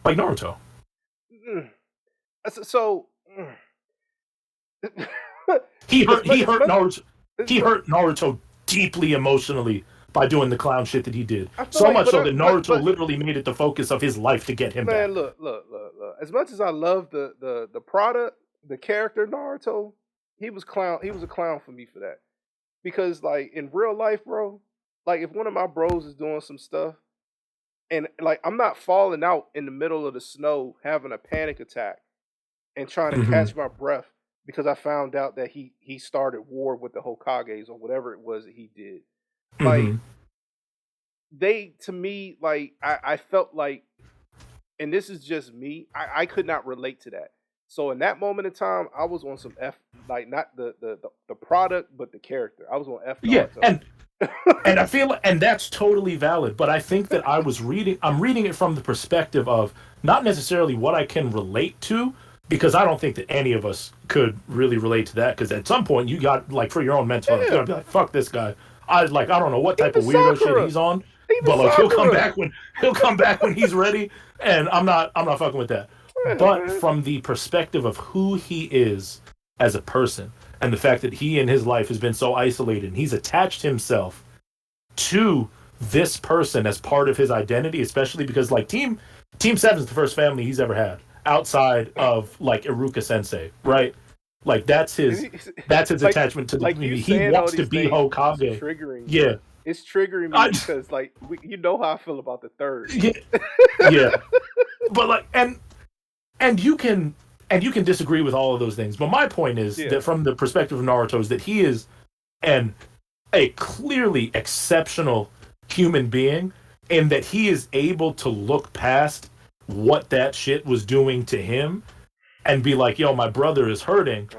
Like Naruto. Mm. So, He as hurt much he as hurt much Naruto as he much, hurt Naruto deeply emotionally by doing the clown shit that he did. I feel So like, much but so that Naruto but literally made it the focus of his life to get him man, back. look. As much as I love the product, the character Naruto, he was clown. He was a clown for me for that. Because like in real life, bro, like if one of my bros is doing some stuff and like I'm not falling out in the middle of the snow having a panic attack and trying to Hmm. catch my breath because I found out that he started war with the Hokages or whatever it was that he did. Like Hmm. they to me, like I felt like, and this is just me, I could not relate to that. So in that moment in time, I was on some F, like not the product, but the character. I was on F Yeah, Naruto. and I feel and that's totally valid, but I think that I'm reading it from the perspective of not necessarily what I can relate to because I don't think that any of us could really relate to that because at some point you got like for your own mental health, you Yeah, gotta be like, fuck this guy. I don't know what type even of weirdo shit Sakura, he's on, even but like Sakura. he'll come back when he's ready, and I'm not fucking with that. Yeah, But man. from the perspective of who he is as a person and the fact that he in his life has been so isolated and he's attached himself to this person as part of his identity, especially because like Team Seven's the first family he's ever had outside of like Iruka Sensei, right? Like that's his like attachment to the like you community. He saying all wants to these be things is Hokage. triggering me. Yeah, It's triggering me I, because like you know how I feel about the third. yeah, yeah. But like and you can disagree with all of those things. But my point is Yeah. that from the perspective of Naruto is that he is an a clearly exceptional human being and that he is able to look past what that shit was doing to him and be like, yo, my brother is hurting. Uh,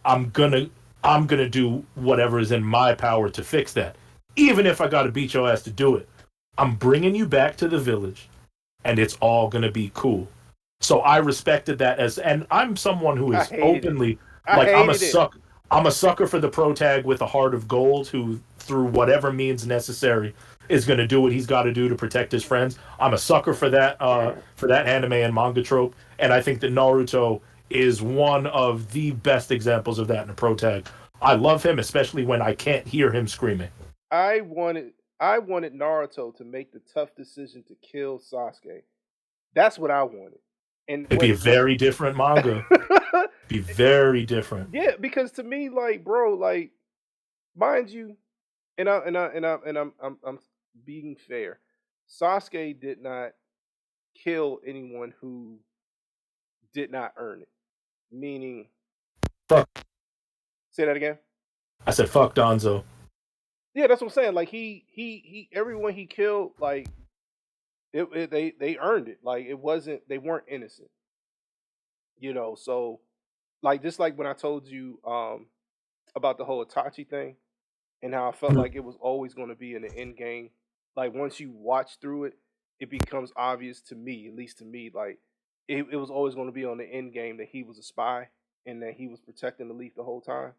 I'm gonna do whatever is in my power to fix that. Even if I gotta beat your ass to do it. I'm bringing you back to the village and it's all gonna be cool. So I respected that as, and I'm someone who I is hated it. openly I like hated it. I'm a sucker for the pro tag with a heart of gold who, through whatever means necessary, is going to do what he's got to do to protect his friends. I'm a sucker for that anime and manga trope, and I think that Naruto is one of the best examples of that in a pro tag. I love him, especially when I can't hear him screaming. I wanted I wanted Naruto to make the tough decision to kill Sasuke. That's what I wanted. And It'd be a very different manga. Be very different. yeah, because to me, like, bro, like, mind you, I'm being fair. Sasuke did not kill anyone who did not earn it. Meaning, Fuck. say that again. I said fuck Donzo. Yeah, that's what I'm saying. Like everyone he killed, like they earned it. Like it wasn't, they weren't innocent. So like just like when I told you about the whole Itachi thing and how I felt Mhm. like it was always going to be in the end game. Like once you watch through it, it becomes obvious to me, at least to me, like it was always going to be on the end game that he was a spy and that he was protecting the leaf the whole time.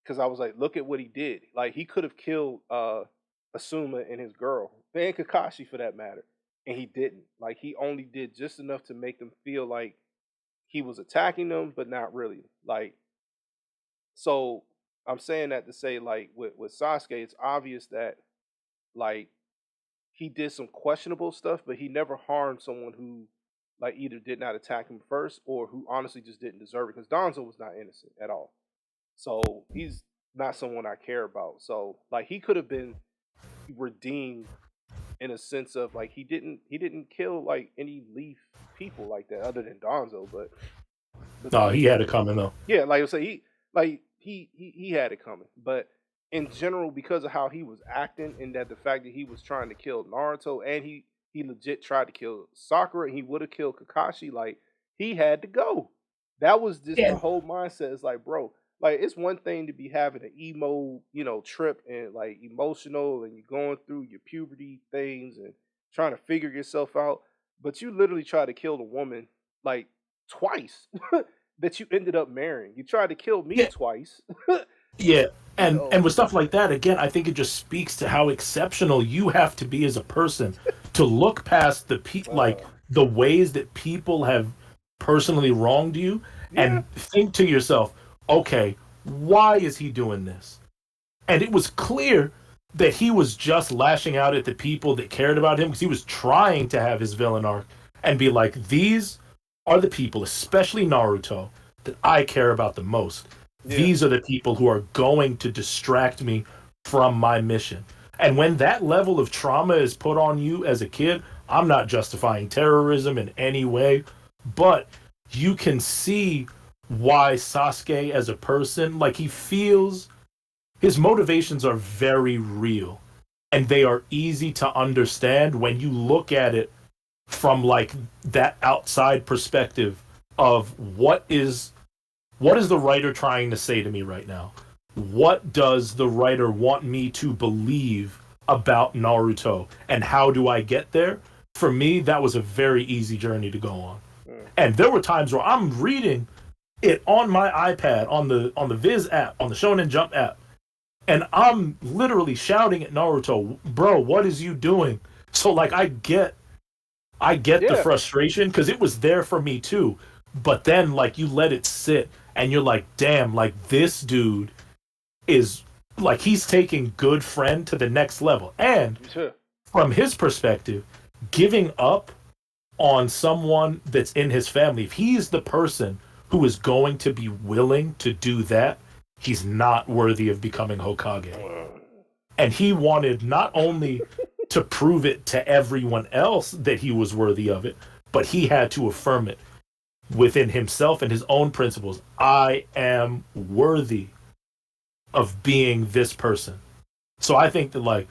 Because I was like, look at what he did. Like he could have killed Asuma and his girl, and Kakashi for that matter, and he didn't. Like he only did just enough to make them feel like he was attacking them, but not really. Like so, I'm saying that to say like with Sasuke, it's obvious that like he did some questionable stuff, but he never harmed someone who like either did not attack him first or who honestly just didn't deserve it. Because Donzo was not innocent at all. So he's not someone I care about. So like he could have been redeemed in a sense of like he didn't kill like any Leaf people like that other than Donzo, but No, he had it coming though. yeah, like I say, he had it coming. But in general, because of how he was acting and that the fact that he was trying to kill Naruto and he legit tried to kill Sakura and he would have killed Kakashi, like he had to go. That was just Yeah. the whole mindset. It's like, bro, like it's one thing to be having an emo, trip and like emotional and you're going through your puberty things and trying to figure yourself out, but you literally try to kill the woman like twice that you ended up marrying. You tried to kill me Yeah. twice. Yeah. you And know. with stuff like that, again, I think it just speaks to how exceptional you have to be as a person to look past like Uh, the ways that people have personally wronged you yeah, and think to yourself, okay, why is he doing this? And it was clear that he was just lashing out at the people that cared about him because he was trying to have his villain arc and be like, these are the people, especially Naruto, that I care about the most. yeah, These are the people who are going to distract me from my mission. And when that level of trauma is put on you as a kid, I'm not justifying terrorism in any way, but you can see why Sasuke as a person, like he feels his motivations are very real and they are easy to understand when you look at it from like that outside perspective of what is the writer trying to say to me right now? What does the writer want me to believe about Naruto and how do I get there? For me, that was a very easy journey to go on. mm, And there were times where I'm reading it on my iPad, on the Viz app, on the Shonen Jump app, and I'm literally shouting at Naruto, bro, what is you doing? So like I get the yeah, frustration because it was there for me too. But then like you let it sit and you're like, damn, like this dude is like he's taking good friend to the next level. And yeah, from his perspective, giving up on someone that's in his family, if he's the person who is going to be willing to do that, he's not worthy of becoming Hokage. And he wanted not only to prove it to everyone else that he was worthy of it, but he had to affirm it within himself and his own principles. I am worthy of being this person. So I think that like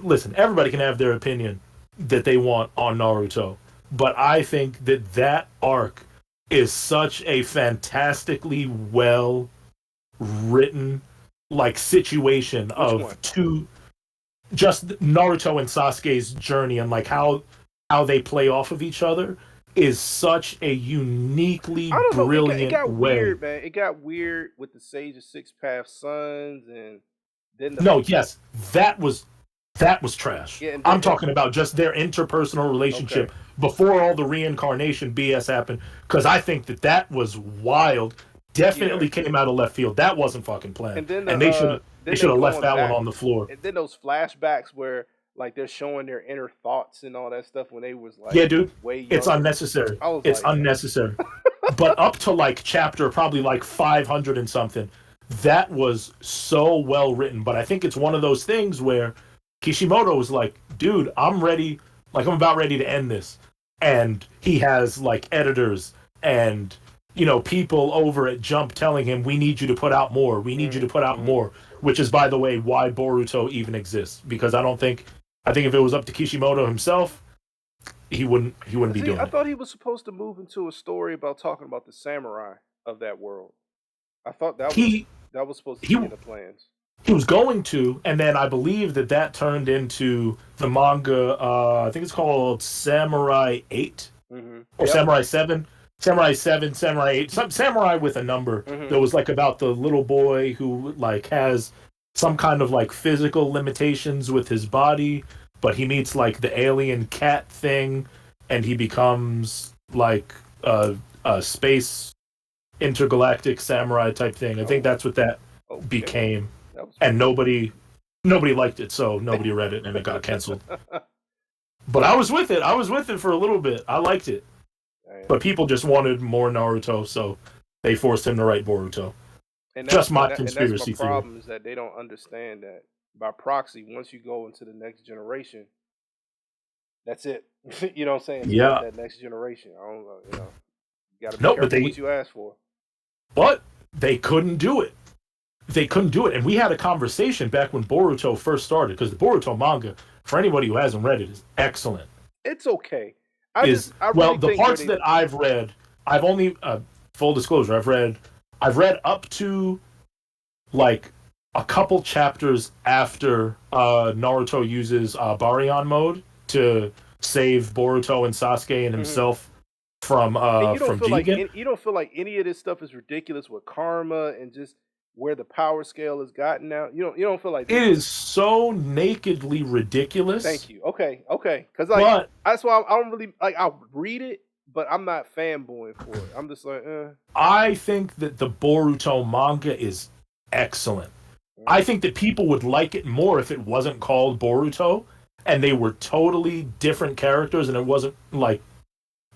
listen, everybody can have their opinion that they want on Naruto, but I think that that arc is such a fantastically well written like situation which of one? two just Naruto and Sasuke's journey and like how they play off of each other is such a uniquely I don't know. It brilliant got way. weird, man. It got weird with the Sage of Six Path Sons, and then the No, yes, that was. That was trash. Yeah, and I'm then talking about just their interpersonal okay, relationship before all the reincarnation BS happened. Because I think that that was wild. yeah, Definitely came out of left field. That wasn't fucking planned, and then and they then should they have left going that one back, on the floor. and then those flashbacks where like they're showing their inner thoughts and all that stuff when they was like Yeah, dude, way it's younger. unnecessary. I was It's like, man, unnecessary. But up to like chapter probably like 500 and something, that was so well written. But I think it's one of those things where Kishimoto was like, dude, I'm ready. Like, I'm about ready to end this. And he has like editors and, people over at Jump telling him, we need you to put out more. We need you to put out mm-hmm. more. Which is, by the way, why Boruto even exists. Because I think if it was up to Kishimoto himself, he wouldn't be See, doing I it. thought he was supposed to move into a story about talking about the samurai of that world. I thought He that was supposed to he be in the plans. he was going to, and then I believe that turned into the manga. I think it's called Samurai 8 or Yep. Samurai 7. Samurai 7, Samurai 8, some Samurai with a number hmm that was like about the little boy who like has some kind of like physical limitations with his body, but he meets like the alien cat thing and he becomes like a space intergalactic samurai type thing. I think Oh, that's what that okay. became, That was and pretty good. nobody liked it, so nobody read it, and it got canceled. But I was with it. I was with it for a little bit. I liked it, Damn. but people just wanted more Naruto, so they forced him to write Boruto. And Just my that's my conspiracy theory. problem is that they don't understand that by proxy, once you go into the next generation, that's it. You know what I'm saying? Forget Yeah. that next generation. I don't know. You got to be No, careful what you ask for. but they couldn't do it. They couldn't do it, and we had a conversation back when Boruto first started because the Boruto manga, for anybody who hasn't read it, is excellent. It's okay. Is I well, really the think where parts they that I've read, I've only full disclosure, I've read up to like a couple chapters after Naruto uses Baryon mode to save Boruto and Sasuke and Mhm. himself from And uh you don't from feel like Jigen. you don't feel like any of this stuff is ridiculous with karma and just where the power scale has gotten now. You don't feel like It this is is so nakedly ridiculous, thank you. Okay, okay. Because like but that's why I don't really like. I'll read it, but I'm not fanboying for it. I'm just like, I think that the Boruto manga is excellent. I mm, think that people would like it more if it wasn't called Boruto and they were totally different characters and it wasn't like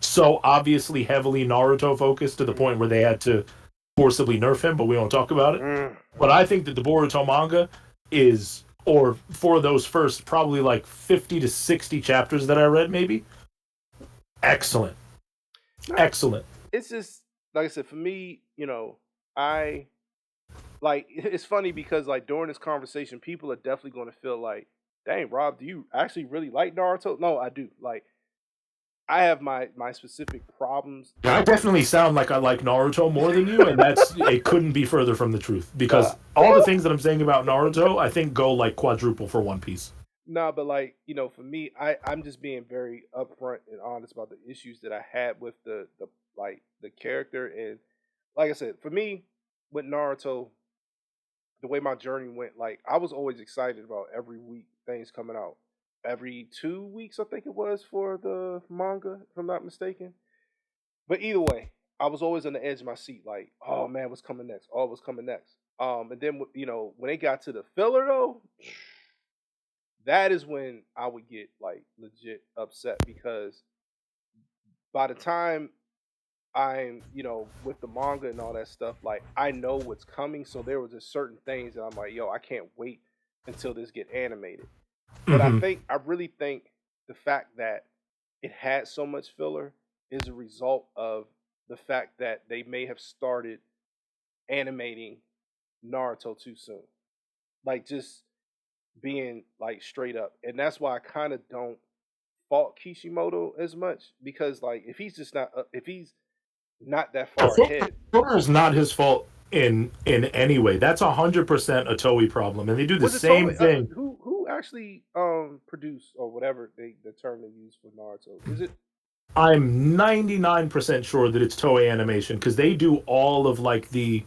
so obviously heavily Naruto focused to the mm, point where they had to forcibly nerf him, but we won't talk about it. But I think that the Boruto manga is, or for those first probably like 50 to 60 chapters that I read, maybe, excellent. not. Excellent. It's just like I said for me. I like it's funny because like during this conversation, people are definitely going to feel like, dang, Rob, do you actually really like Naruto? No, I do. Like I have my specific problems. I definitely sound like I like Naruto more than you, and it couldn't be further from the truth Nah, because all the things that I'm saying about Naruto, I think go like quadruple for One Piece. nah, but like for me, I'm just being very upfront and honest about the issues that I had with the like the character and like I said, for me with Naruto, the way my journey went, like I was always excited about every week things coming out. Every 2 weeks, I think it was for the manga, if I'm not mistaken. But either way, I was always on the edge of my seat, like, oh man, what's coming next? Oh, what's coming next? And then when they got to the filler though, that is when I would get like legit upset because by the time I'm, with the manga and all that stuff, like I know what's coming. So there was just certain things that I'm like, yo, I can't wait until this get animated. But Hmm. I really think the fact that it had so much filler is a result of the fact that they may have started animating Naruto too soon. Like just being like straight up. And that's why I kind of don't fault Kishimoto as much because like if he's not that far ahead. Filler is not his fault in any way. That's 100% a Toei problem, and they do the Was it same totally thing. who actually produced or whatever the term they use for Naruto? Is it I'm 99% sure that it's Toei Animation because they do all of like the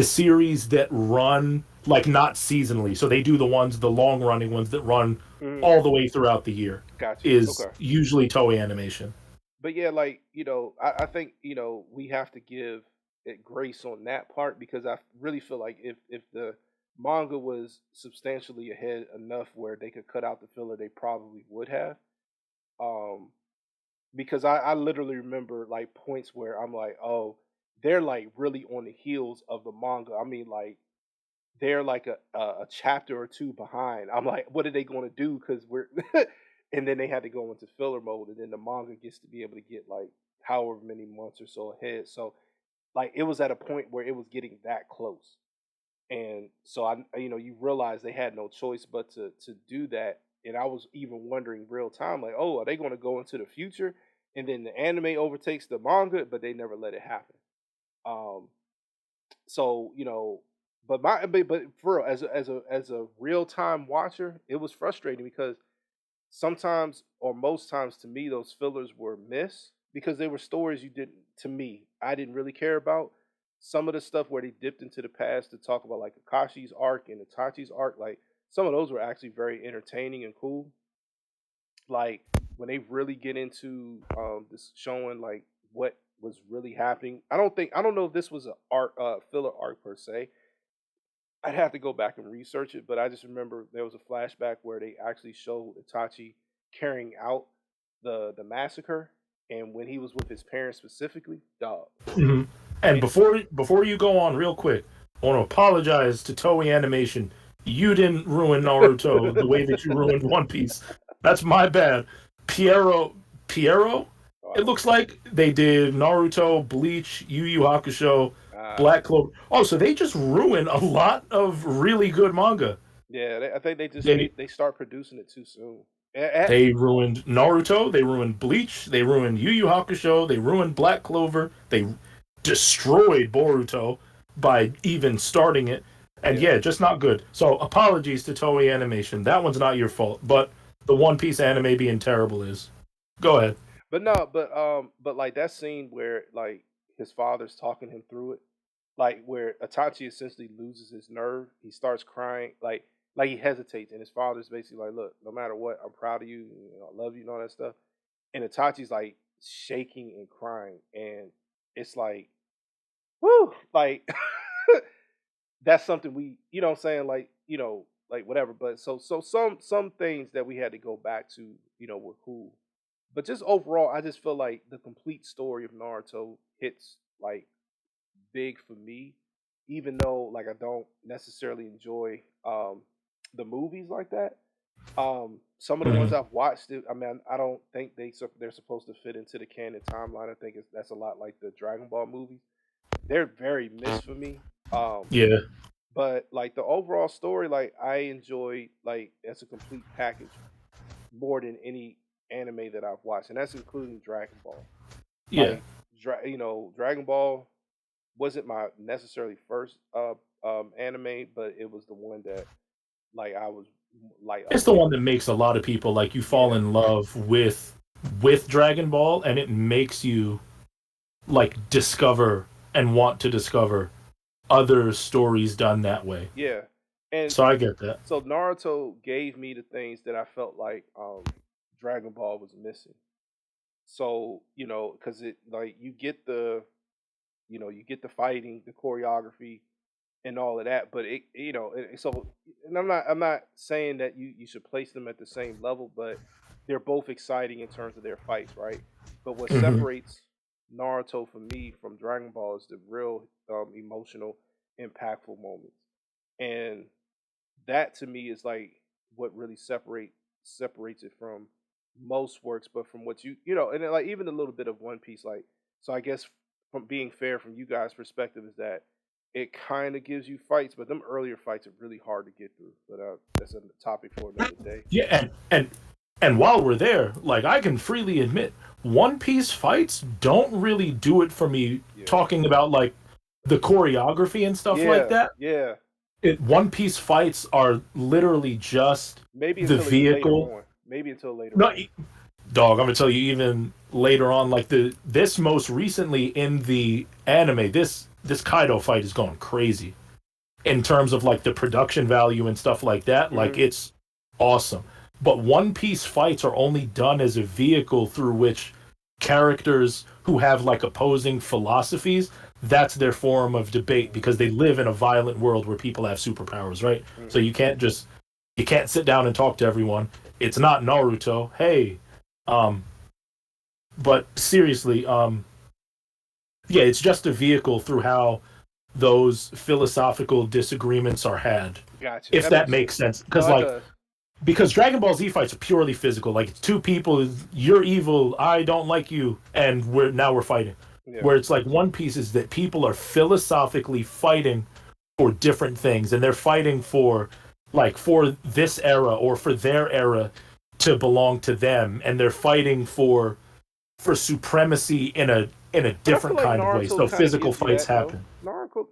series that run like not seasonally. So they do the long running ones that run Mhm. all the way throughout the year. Got you. Is Okay. usually Toei Animation. But yeah, like, I think, we have to give it grace on that part because I really feel like if the manga was substantially ahead enough where they could cut out the filler, they probably would have. Um, because I literally remember like points where I'm like, oh, they're like really on the heels of the manga. I mean, like they're like a chapter or two behind. I'm like, what are they going to do? Because we're, and then they had to go into filler mode, and then the manga gets to be able to get like however many months or so ahead. So like it was at a point where it was getting that close, and so you realize they had no choice but to do that. And I was even wondering real time, like, oh, are they going to go into the future, and then the anime overtakes the manga? But they never let it happen. Um, so but for real, as a real time watcher, it was frustrating because sometimes or most times to me those fillers were missed because they were stories you didn't to me I didn't really care about. Some of the stuff where they dipped into the past to talk about like Akashi's arc and Itachi's arc, like some of those were actually very entertaining and cool. Like when they really get into this showing like what was really happening. I don't know if this was a art filler arc per se. I'd have to go back and research it, but I just remember there was a flashback where they actually showed Itachi carrying out the massacre, and when he was with his parents specifically, dog. Mm-hmm. And It, before you go on, real quick, I want to apologize to Toei Animation. You didn't ruin Naruto the way that you ruined One Piece. That's my bad. Piero, Piero. oh, I It don't looks like they did Naruto, Bleach, Yu Yu Hakusho, know. Black Clover. Oh, so they just ruin a lot of really good manga. Yeah, I think they just They they start producing it too soon. they ruined Naruto. They ruined Bleach. They ruined Yu Yu Hakusho. They ruined Black Clover. They destroyed Boruto by even starting it. And Yeah, yeah, just not good. So apologies to Toei Animation. That one's not your fault. But the One Piece anime being terrible is. Go ahead. but no, but like that scene where like his father's talking him through it, like where Itachi essentially loses his nerve, he starts crying, like he hesitates, and his father's basically like, "Look, no matter what, I'm proud of you, I love you, and all that stuff." And Itachi's like shaking and crying, and it's like, whoo, like that's something we, what I'm saying, like like whatever. But so some things that we had to go back to, were cool, but just overall, I just feel like the complete story of Naruto hits like big for me, even though like I don't necessarily enjoy the movies like that. Some of the ones Mhm. I've watched, I mean, I don't think they're supposed to fit into the canon timeline. I think that's a lot like the Dragon Ball movies. They're very missed for me. Yeah. But like the overall story, like I enjoy like as a complete package more than any anime that I've watched, and that's including Dragon Ball. Yeah. Like, Dragon Ball wasn't my necessarily first anime, but it was the one that like I was like It's the okay, one that makes a lot of people like you fall yeah, in love with Dragon Ball, and it makes you like discover and want to discover other stories done that way. yeah, and So I get that. so Naruto gave me the things that I felt like Dragon Ball was missing. So because it like you get the fighting, the choreography, and all of that. But so and I'm not saying that you should place them at the same level, but they're both exciting in terms of their fights, right? But what Hmm. separates Naruto for me from Dragon Ball is the real emotional, impactful moments, and that to me is like what really separates it from most works, but from what and then, like even a little bit of One Piece, like so I guess from being fair from you guys' perspective is that it kind of gives you fights, but them earlier fights are really hard to get through. But that's a topic for another day. Yeah, and while we're there, like I can freely admit, One Piece fights don't really do it for me. Yeah, Talking about like the choreography and stuff like yeah, that. yeah. One Piece fights are literally just Maybe the until later vehicle. on. Maybe until later No, on. dog, I'm gonna tell you even later on, like this most recently in the anime, this Kaido fight is going crazy. in terms of like the production value and stuff like that. Like Hmm. it's awesome. But One Piece fights are only done as a vehicle through which characters who have like opposing philosophies, that's their form of debate because they live in a violent world where people have superpowers, right? So Hmm. you can't sit down and talk to everyone. It's not Naruto. Hey, um but seriously, yeah, it's just a vehicle through how those philosophical disagreements are had, Gotcha. if That that makes makes sense. sense. No, Because it like does. because Dragon Ball Z fights are purely physical. Like it's two people, you're evil, I don't like you, and we're fighting. Yeah. Where it's like One Piece is that people are philosophically fighting for different things, and they're fighting for this era or for their era to belong to them, and they're fighting for supremacy in a But I feel different like kind of way. Naruto So kind of physical gives you fights that though. happen.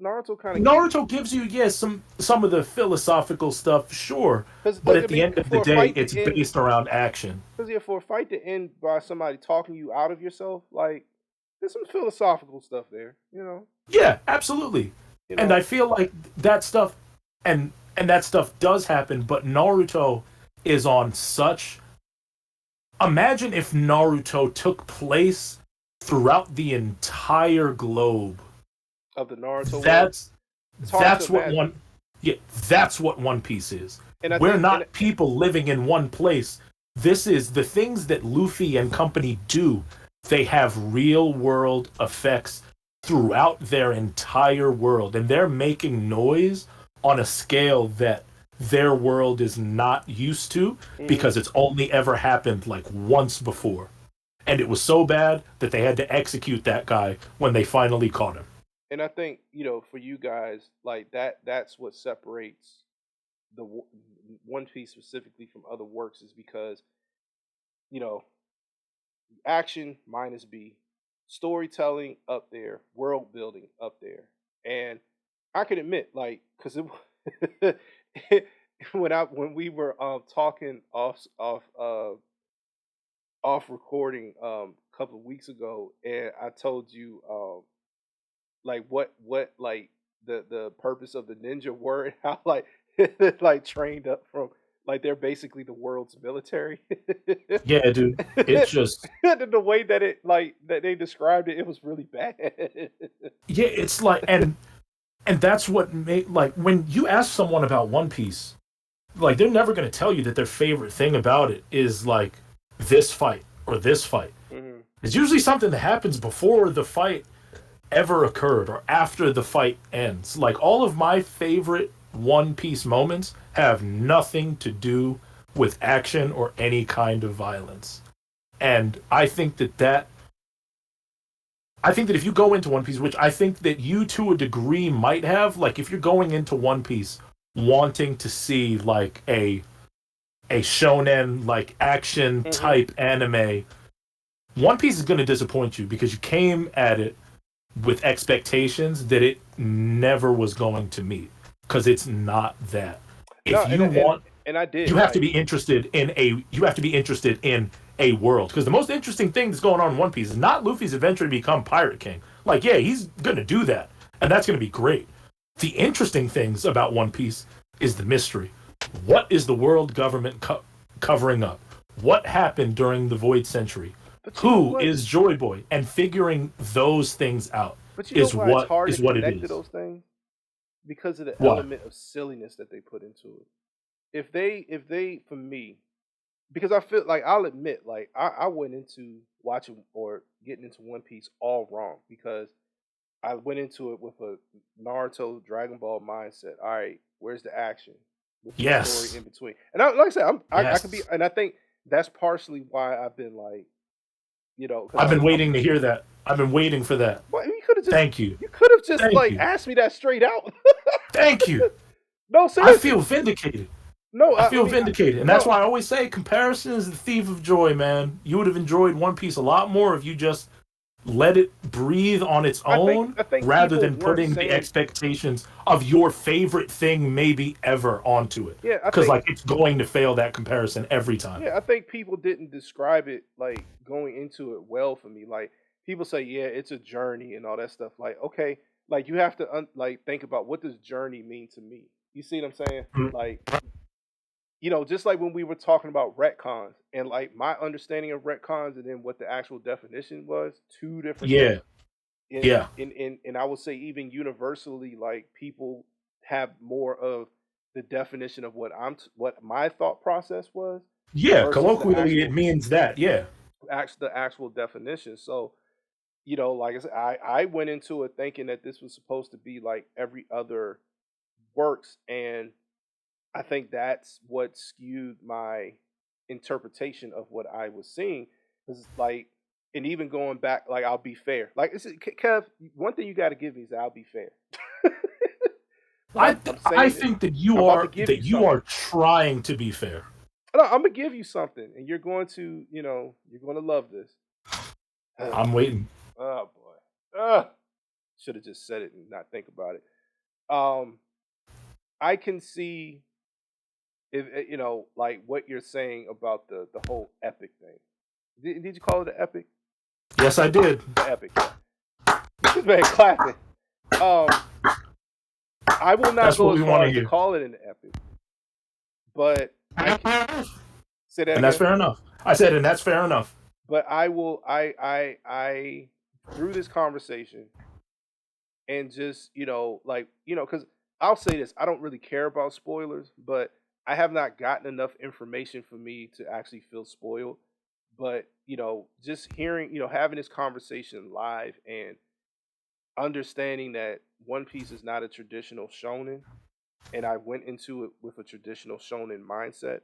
Naruto kind of gives you Naruto gives you, yes, some of the philosophical stuff, sure, because but I at the mean end of the for a day, fight to it's end based around action. because yeah for a fight to end by somebody talking you out of yourself like there's some philosophical stuff there. Yeah, absolutely. You And I know. feel like that stuff and that stuff does happen, but Naruto is on such, imagine if Naruto took place throughout the entire globe. Of the Naruto world. That's It's hard to that's what imagine. one yeah, that's what One Piece is. And I We're think and not people living in one place. This is the things that Luffy and company do. They have real world effects throughout their entire world, and they're making noise on a scale that their world is not used to mhm. because it's only ever happened like once before. And it was so bad that they had to execute that guy when they finally caught him. And I think for you guys like that's what separates the One Piece specifically from other works is because you know action minus B, storytelling up there, world building up there, and I can admit like because when we were talking off recording a couple of weeks ago, and I told you like what like the purpose of the ninja were and how like like trained up from like they're basically the world's military. Yeah, dude. It's just The way that it like that they described it, it was really bad. yeah, it's like and that's what made, like, when you ask someone about One Piece, like they're never going to tell you that their favorite thing about it is like this fight or this fight. Hmm. It's usually something that happens before the fight ever occurred or after the fight ends. Like all of my favorite One Piece moments have nothing to do with action or any kind of violence. And I think that if you go into One Piece, which I think that you to a degree might have, like if you're going into One Piece wanting to see like a shonen like action Hmm. type anime, One Piece is going to disappoint you because you came at it with expectations that it never was going to meet because it's not that. No, If and you and want, and I you did have to like be interested in a world because the most interesting thing that's going on in One Piece is not Luffy's adventure to become Pirate King. Like, yeah, he's gonna do that, and that's gonna be great. The interesting things about One Piece is the mystery. What is the world government covering up? What happened during the Void Century? but you know Who what? is Joy Boy? And figuring those things out But you know is why it's what hard to is what it connect to is. those things? Because of the Why? element of silliness that they put into it. If they for me because I feel like I'll admit, like I went into watching or getting into One Piece all wrong because I went into it with a Naruto Dragon Ball mindset. All right, where's the action? What's the story Yes. in between? And like I said, I can be, Yes. and I think that's partially why I've been like, because I've been waiting to hear that. I've been waiting for that. well, you could have just, Thank you. you could have just Thank like you. asked me that straight out. Thank you. No, I seriously, feel vindicated. no, I I feel mean, vindicated. And that's no, why I always say comparison is the thief of joy, man. You would have enjoyed One Piece a lot more if you just let it breathe on its I think own I think rather people than weren't putting the saying, expectations of your favorite thing maybe ever onto it. yeah, Because, like, it's going to fail that comparison every time. I think people didn't describe it like going into it well for me. Like people say, yeah, it's a journey and all that stuff. Like, okay, like you have to like think about what does journey mean to me. You see what I'm saying? Mm. Like, just like when we were talking about retcons and like my understanding of retcons and then what the actual definition was, two different Yeah, things. And yeah, and I would say even universally, like people have more of the definition of what my thought process was yeah. versus Colloquially, it means that. Yeah, the actual definition. So, like I said, I went into it thinking that this was supposed to be like every other works, and I think that's what skewed my interpretation of what I was seeing. Because like, and even going back, like I'll be fair. Like, Kev, one thing you got to give me is I'll be fair. But I'm I saying this. think that I'm about to give you you are something. trying to be fair. No, I'm gonna give you something, and you're going to, you're going to love this. I'm waiting. Oh boy. Should have just said it and not think about it. Um, I can see if like what you're saying about the whole epic thing. Did you call it an epic? Yes, I did. The epic, yeah. This man clapping. Um, I will not That's go what as we want far to as to hear, call it an epic, but I can say that and that's again. fair enough. I said, and that's fair enough. But I will. I through this conversation and just like because I'll say this, I don't really care about spoilers, but I have not gotten enough information for me to actually feel spoiled. But just hearing, having this conversation live and understanding that One Piece is not a traditional shonen, and I went into it with a traditional shonen mindset,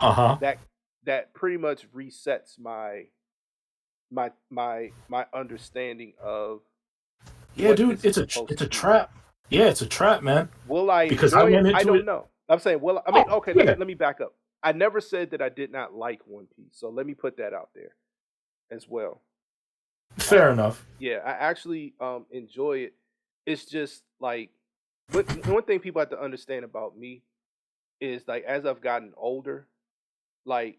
Uh huh. that that pretty much resets my understanding of Yeah, what dude, this is supposed it's to a be. trap. Yeah, it's a trap, man. Will I Because I enjoy it? went I into don't it. know. I'm saying, well, I mean, Oh, okay, yeah, let me back up. I never said that I did not like One Piece, so let me put that out there as well. fair Um, enough. yeah, I actually enjoy it. It's just like one thing people have to understand about me is like as I've gotten older, like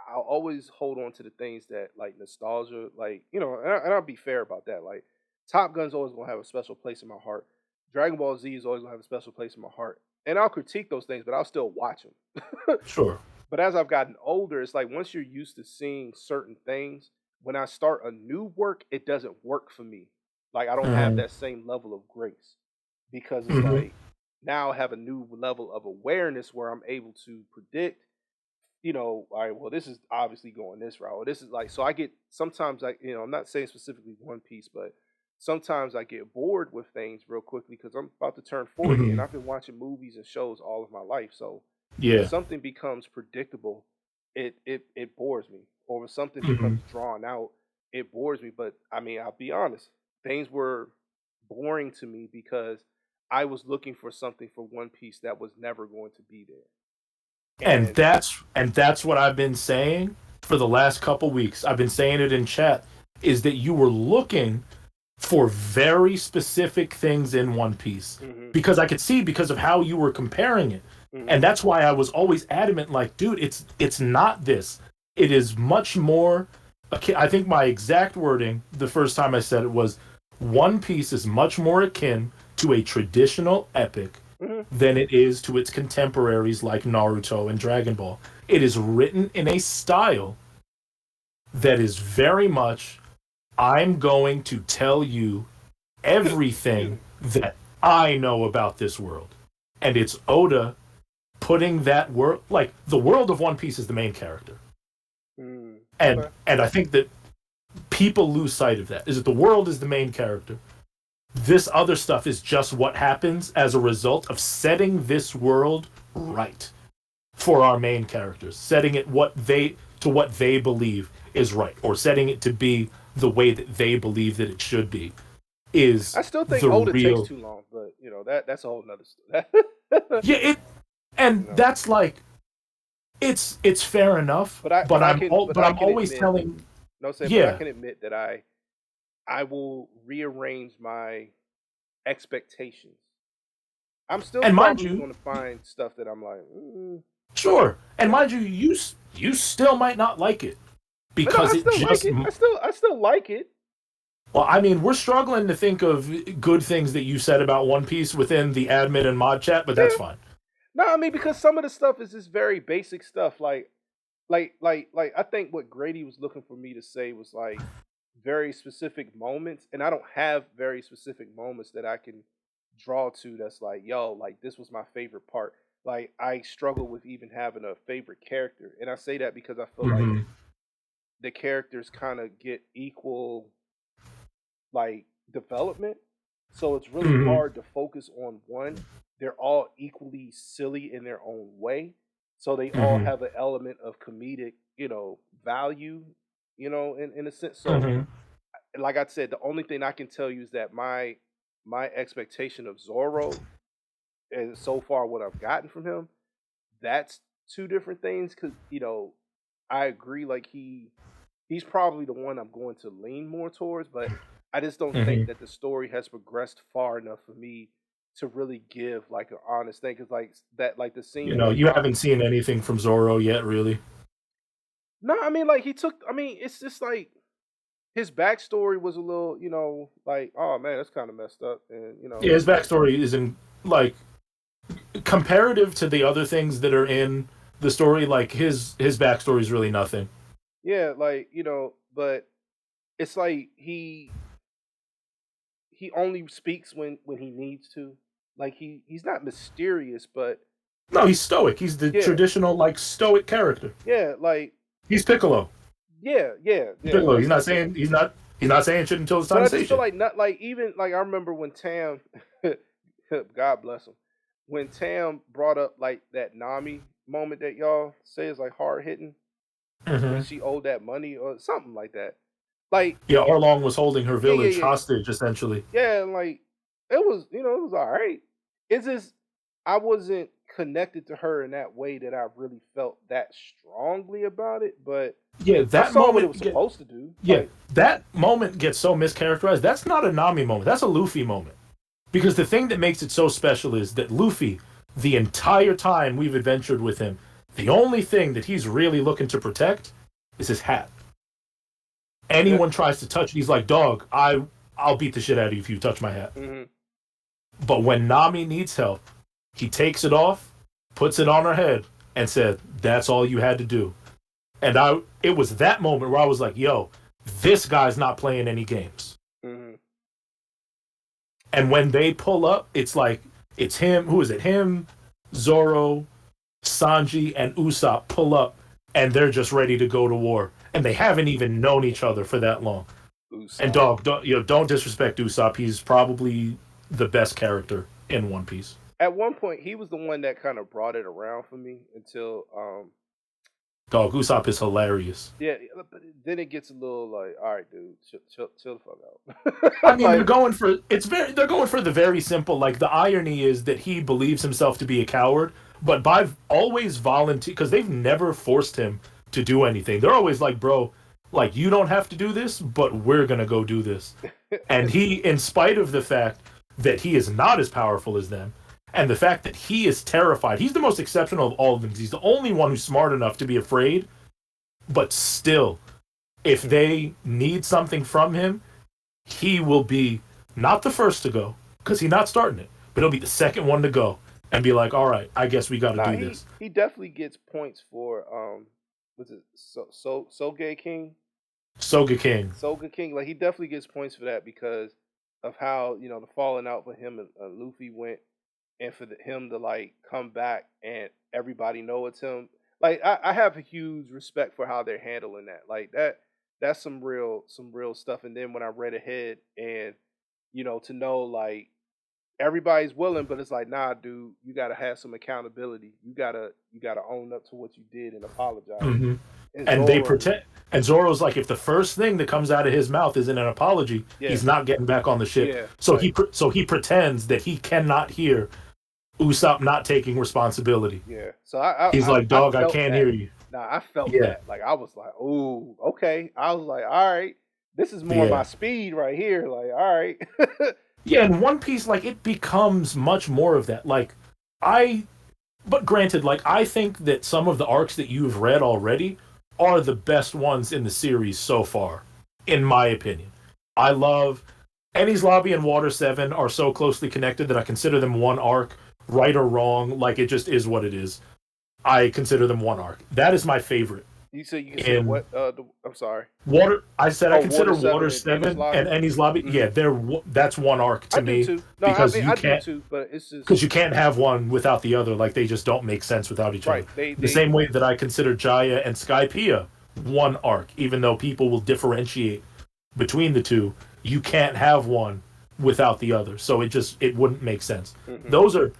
I'll always hold on to the things that like nostalgia, like and I'll be fair about that. Like Top Gun's always gonna have a special place in my heart. Dragon Ball Z is always gonna have a special place in my heart, and I'll critique those things, but I'll still watch them. Sure. But as I've gotten older, it's like once you're used to seeing certain things, when I start a new work, it doesn't work for me. Like I don't have Mm-hmm. that same level of grace because it's Mm-hmm. like now I have a new level of awareness where I'm able to predict, all right, well, this is obviously going this route. Or this is like, so I get sometimes like, I'm not saying specifically One Piece, but sometimes I get bored with things real quickly because I'm about to turn 40 and Mm-hmm. I've been watching movies and shows all of my life. So when Yeah. something becomes predictable, it bores me. Or when something Mm-hmm. becomes drawn out, it bores me. But I mean, I'll be honest, things were boring to me because I was looking for something for One Piece that was never going to be there. And And that's what I've been saying for the last couple weeks. I've been saying it in chat is that you were looking for very specific things in One Piece hmm because I could see because of how you were comparing it. hmm And that's why I was always adamant like, dude, it's not this. It is much more I think my exact wording the first time I said it was One Piece is much more akin to a traditional epic hmm than it is to its contemporaries like Naruto and Dragon Ball. It is written in a style that is very much I'm going to tell you excuse everything me. that I know about this world. And it's Oda putting that world like the world of One Piece is the main character. Okay. And I think that people lose sight of that. Is that the world is the main character. This other stuff is just what happens as a result of setting this world right for our main characters, setting it what they believe is right, or setting it to be the way that they believe that it should be, is I still think the Oda takes real. too long, but that's a whole nother story. Yeah, it and you know, that's like it's fair enough, but I I'm can always admit, telling. no saying, but I Yeah, can admit that I will rearrange my expectations. I'm still and mind probably you, going to find stuff that I'm like, sure, and yeah. mind you, you still might not like it But no, because I it still like just it. I still like it. Well, I mean, we're struggling to think of good things that you said about One Piece within the admin and mod chat, but that's Yeah. fine. No, I mean because some of the stuff is just very basic stuff. Like I think what Grady was looking for me to say was like very specific moments, and I don't have very specific moments that I can draw to. That's like, yo, like this was my favorite part. Like I struggle with even having a favorite character, and I say that because I feel like Mm-hmm. the characters kind of get equal like development. So it's really Mm-hmm. hard to focus on one. They're all equally silly in their own way. So they all Mm-hmm. have an element of comedic, value, in a sense. So Mm-hmm. like I said, the only thing I can tell you is that my expectation of Zorro and so far what I've gotten from him, that's two different things. Cause I agree like he's probably the one I'm going to lean more towards, but I just don't think Mm-hmm. that the story has progressed far enough for me to really give like an honest thing. Cause like that, like the scene You where know, you Nami. haven't seen anything from Zoro yet, really. No, I mean like he took. I mean it's just like his backstory was a little, like oh man, that's kind of messed up, and Yeah, his backstory isn't like comparative to the other things that are in the story. Like his backstory is really nothing. yeah, like but it's like he only speaks when he needs to. Like he's not mysterious, but No, he's stoic. He's the yeah, traditional like stoic character. yeah, like He's Piccolo. yeah, yeah, yeah. Piccolo. Like, He's not saying shit until it's but time I to say just feel shit. like not like even like I remember when Tam, God bless him, when Tam brought up like that Nami moment that y'all say is like hard hitting when Mm-hmm. she owed that money or something like that. Like Yeah, Arlong was holding her yeah, yeah, village yeah, hostage essentially. yeah, and like it was all right. It's just I wasn't connected to her in that way that I really felt that strongly about it, but Yeah, I that saw what it moment. was supposed to do. Yeah, Like, that moment gets so mischaracterized. That's not a Nami moment. That's a Luffy moment. Because the thing that makes it so special is that Luffy, the entire time we've adventured with him, the only thing that he's really looking to protect is his hat. yeah, Anyone tries to touch it, he's like, "Dog, I'll beat the shit out of you if you touch my hat." hmm But when Nami needs help, he takes it off, puts it on her head, and said, "That's all you had to do." And it was that moment where I was like, "Yo, this guy's not playing any games." hmm And when they pull up, it's like it's him. Who is it? Him, Zoro, Sanji, and Usopp pull up, and they're just ready to go to war. And they haven't even known each other for that long. And Usopp. dog, don't disrespect Usopp. He's probably the best character in One Piece. At one point, he was the one that kind of brought it around for me until, Dog, Usopp is hilarious. yeah. But then it gets a little like, all right, dude, chill the I fuck out. mean, Like, they're going for the very simple. Like the irony is that he believes himself to be a coward, but by always volunteer because they've never forced him to do anything. They're always like, bro, like you don't have to do this, but we're gonna go do this. And he, in spite of the fact that he is not as powerful as them, and the fact that he is terrified, he's the most exceptional of all of them. Because he's the only one who's smart enough to be afraid, but still, if they need something from him, he will be not the first to go because he's not starting it, but he'll be the second one to go and be like, "All right, I guess we got to nah, do he this." he definitely gets points for what's it, Soge King, Soga King. Soga King. Like he definitely gets points for that because of how the falling out for him and Luffy went, and for him to like come back and everybody know it's him. Like I have a huge respect for how they're handling that. Like that's some real stuff. And then when I read ahead and to know like everybody's willing, but it's like nah, dude, you gotta have some accountability. You gotta own up to what you did and apologize. Hmm. And And they Zoro, pretend. And Zoro's like, if the first thing that comes out of his mouth isn't an apology, yeah, he's not getting back on the ship. yeah, So like he pretends that he cannot hear Usopp not taking responsibility. yeah. So I He's I, I like, I "Dog, I felt can't that. hear you." Nah, I felt Yeah, that. Like I was like, oh, okay. I was like, all right, this is more my yeah. speed right here. Like, all right. Yeah, in One Piece, like it becomes much more of that. Like I, but granted, like I think that some of the arcs that you've read already are the best ones in the series so far, in my opinion. I love Enies Lobby and Water 7 are so closely connected that I consider them one arc, right or wrong, like it just is what it is. I consider them one arc. That is my favorite. You said you consider In what? I'm sorry. Water, I said I Oh, Water consider Seven Water and Ennis 7 Lobby. and Enies Lobby. Hmm. Yeah, that's one arc I to do me too. No, I because mean I do too, but it's just you can't have one without the other. Like they just don't make sense without each other. right. The same way that I consider Jaya and Skypiea one arc, even though people will differentiate between the two, you can't have one without the other. So it wouldn't make sense. Hmm. Those are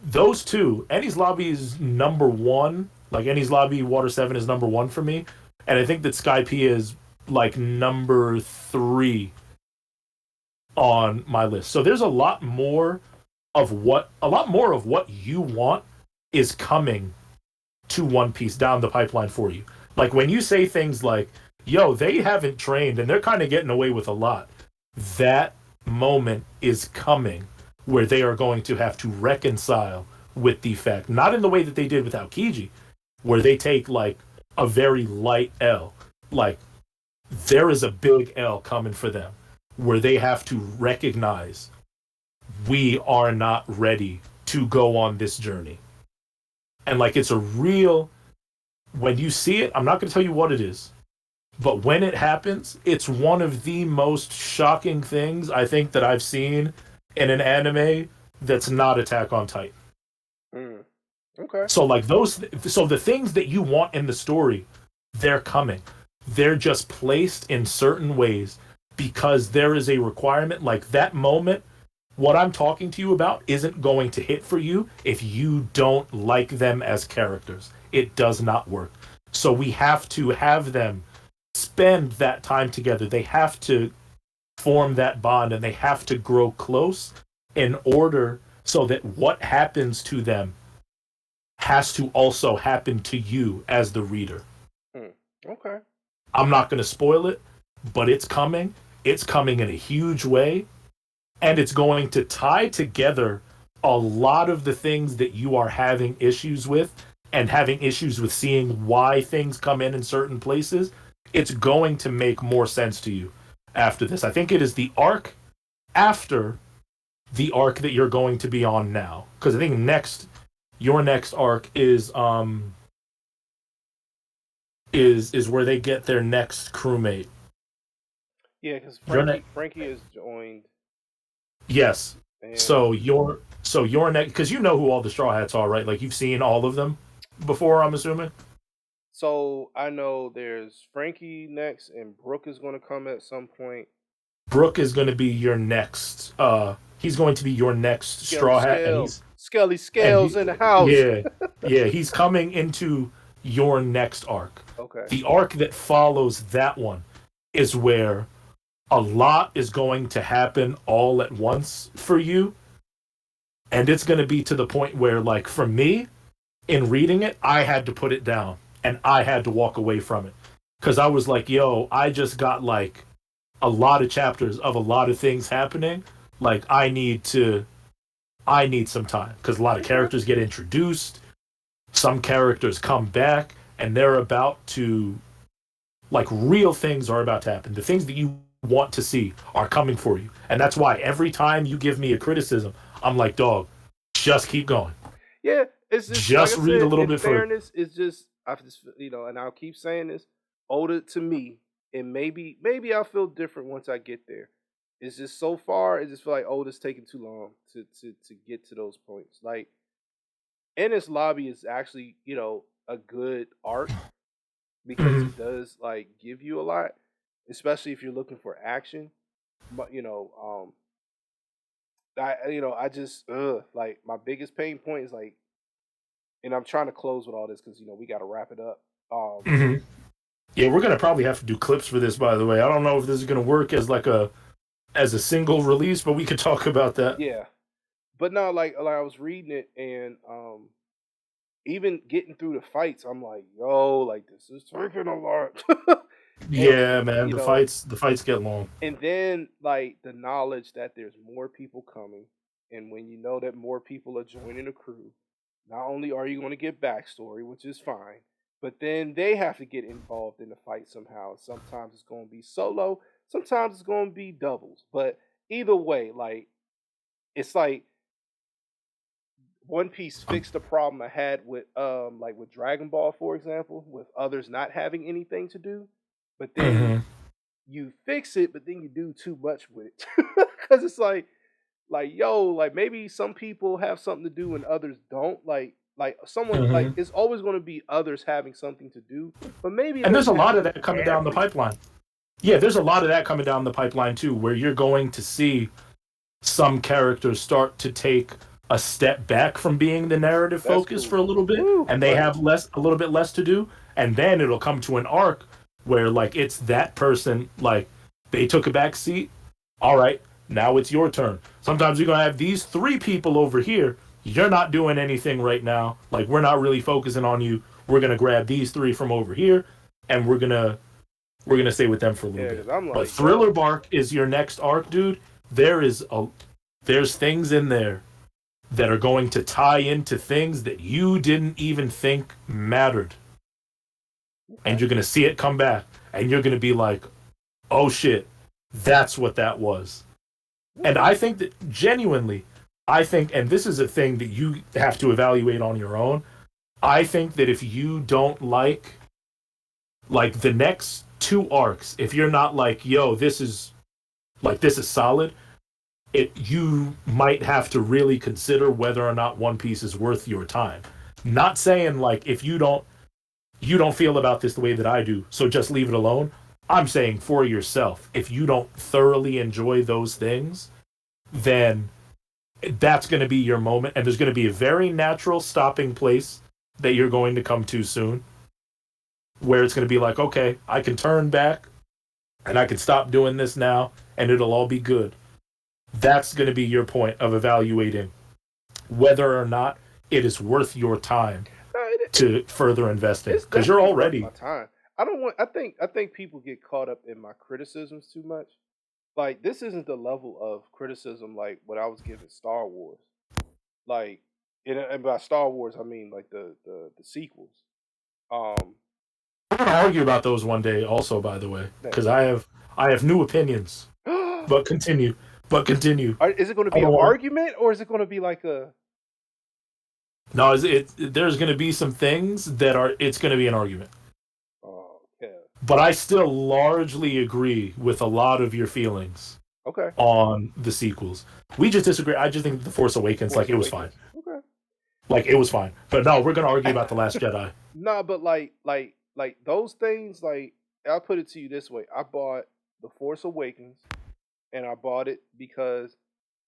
those two. Enies Lobby is number one. Like Enies Lobby, Water 7 is number one for me, and I think that Skypiea is like number three on my list. So there's a lot more of what you want is coming to One Piece down the pipeline for you. Like when you say things like, yo, they haven't trained and they're kind of getting away with a lot, that moment is coming where they are going to have to reconcile with the fact, not in the way that they did with Aokiji, where they take like a very light L. Like there is a big L coming for them where they have to recognize we are not ready to go on this journey. And like it's a real, when you see it, I'm not going to tell you what it is, but when it happens, it's one of the most shocking things I think that I've seen in an anime that's not Attack on Titan. Mm. Okay. So like so the things that you want in the story, they're coming. They're just placed in certain ways because there is a requirement. Like that moment, what I'm talking to you about isn't going to hit for you if you don't like them as characters. It does not work. So we have to have them spend that time together. They have to form that bond and they have to grow close in order so that what happens to them has to also happen to you as the reader. Mm. Okay. I'm not going to spoil it, but it's coming. It's coming in a huge way, and it's going to tie together a lot of the things that you are having issues with and having issues with seeing why things come in certain places. It's going to make more sense to you after this. I think it is the arc after the arc that you're going to be on now, because I think your next arc is where they get their next crewmate. Yeah, because Your next, Frankie has joined, yes. and So your next, because you know who all the Straw Hats are, right? Like you've seen all of them before, I'm assuming. so I know there's Frankie next, and Brooke is going to come at some point. Brooke is going to be your next. He's going to be your next Skelly Straw Hat, and Scales, Skelly and Scales in the house. yeah, yeah, he's coming into your next arc. Okay. The arc that follows that one is where a lot is going to happen all at once for you, and it's going to be to the point where, like, for me, in reading it, I had to put it down and I had to walk away from it because I was like, yo, I just got like a lot of chapters of a lot of things happening. Like, I need some time because a lot of Okay. characters get introduced, some characters come back, and they're about to, like, real things are about to happen. The things that you want to see are coming for you. And that's why every time you give me a criticism, I'm like, dog, just keep going. Yeah, it's just like I Just read a said. little In bit further. fairness, it's just I just and I'll keep saying this. Older to me, and maybe I'll feel different once I get there. It's just so far. It just feel like it's taking too long to get to those points. Like Ennis Lobby is actually a good arc because Mm-hmm. it does like give you a lot, especially if you're looking for action. But I just like my biggest pain point is like, and I'm trying to close with all this because we got to wrap it up. Mm-hmm. Yeah, we're gonna probably have to do clips for this. By the way, I don't know if this is gonna work as like a single release, but we could talk about that. Yeah, but no, like I was reading it and even getting through the fights, I'm like, yo, like this is taking a lot. and Yeah, man, you know, the fights get long. and then like the knowledge that there's more people coming, and when you know that more people are joining the crew, not only are you going to get backstory, which is fine, but then they have to get involved in the fight somehow. Sometimes it's going to be solo, sometimes it's gonna be doubles. But either way, like it's like One Piece fixed the problem I had with like with Dragon Ball, for example, with others not having anything to do. But then Hmm. you fix it, but then you do too much with it. Because it's like yo, like maybe some people have something to do and others don't. Like someone like Hmm. it's always gonna be others having something to do, but maybe it And there's a doesn't have lot to of be that coming down the everything. pipeline. Yeah, there's a lot of that coming down the pipeline too, where you're going to see some characters start to take a step back from being the narrative That's focus for cool. a little bit, Woo, and they buddy. have a little bit less to do, and then it'll come to an arc where like it's that person like they took a back seat. All right, now it's your turn. Sometimes you're gonna have these three people over here. You're not doing anything right now. Like we're not really focusing on you. We're gonna grab these three from over here, and we're gonna stay with them for a little Yeah, bit. because I'm But like, Thriller yo, Bark is your next arc, dude. There is a there's things in there that are going to tie into things that you didn't even think mattered. And okay. you're gonna see it come back. And you're gonna be like, oh shit, that's what that was. And Okay. I think that genuinely, I think, and this is a thing that you have to evaluate on your own. I think that if you don't like the next two arcs, if you're not like, yo, this is solid, it you might have to really consider whether or not One Piece is worth your time. Not saying like if you don't feel about this the way that I do, so just leave it alone. I'm saying for yourself, if you don't thoroughly enjoy those things, then that's going to be your moment, and there's going to be a very natural stopping place that you're going to come to soon, where it's going to be like, okay, I can turn back and I can stop doing this now, and it'll all be good. That's going to be your point of evaluating whether or not it is worth your time No, to further invest in, it's because you're definitely worth my already. time. I don't want. I think people get caught up in my criticisms too much. Like this isn't the level of criticism like what I was giving Star Wars. Like, and by Star Wars I mean like the sequels. Um, We're going to argue about those one day also, by the way, that, because I have new opinions. But continue. But continue. is it going to I be an don't want to. argument or is it going to be like a No, there's going to be some things that are. It's going to be an argument. oh yeah, But I still largely agree with a lot of your feelings okay, on the sequels. We just disagree. I just think The Force Awakens, like Force it was fine. Awakens, okay. Like it was fine. But no, we're going to argue about The Last Jedi. Nah, but like those things. Like I'll put it to you this way: I bought the Force Awakens, and I bought it because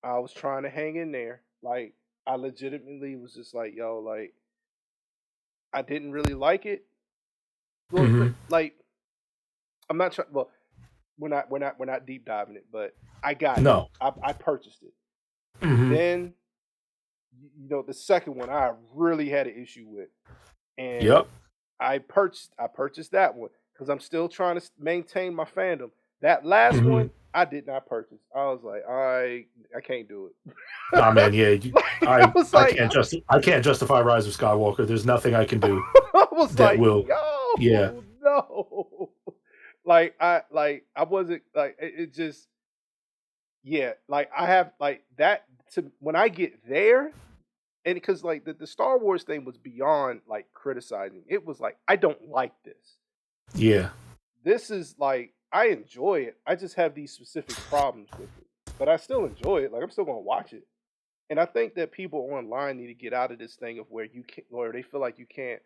I was trying to hang in there. Like I legitimately was just like, yo, like I didn't really like it. Well, Hmm. like I'm not trying. Well, we're not deep diving it, but I got it. No. I purchased it. Hmm. Then the second one I really had an issue with, and Yep. I purchased that one because I'm still trying to maintain my fandom. That last Hmm. one I did not purchase. I was like, I can't do it. Nah, man. Yeah. Like, I was I like, can't justify Rise of Skywalker. There's nothing I can do I was that like, will. Yeah. yo, no. Like I wasn't like it just yeah, like I have like that to when I get there, and because like the Star Wars thing was beyond like criticizing. It was like I don't like this. Yeah. This is like I enjoy it. I just have these specific problems with it, but I still enjoy it. Like I'm still gonna watch it. And I think that people online need to get out of this thing of where you can or they feel like you can't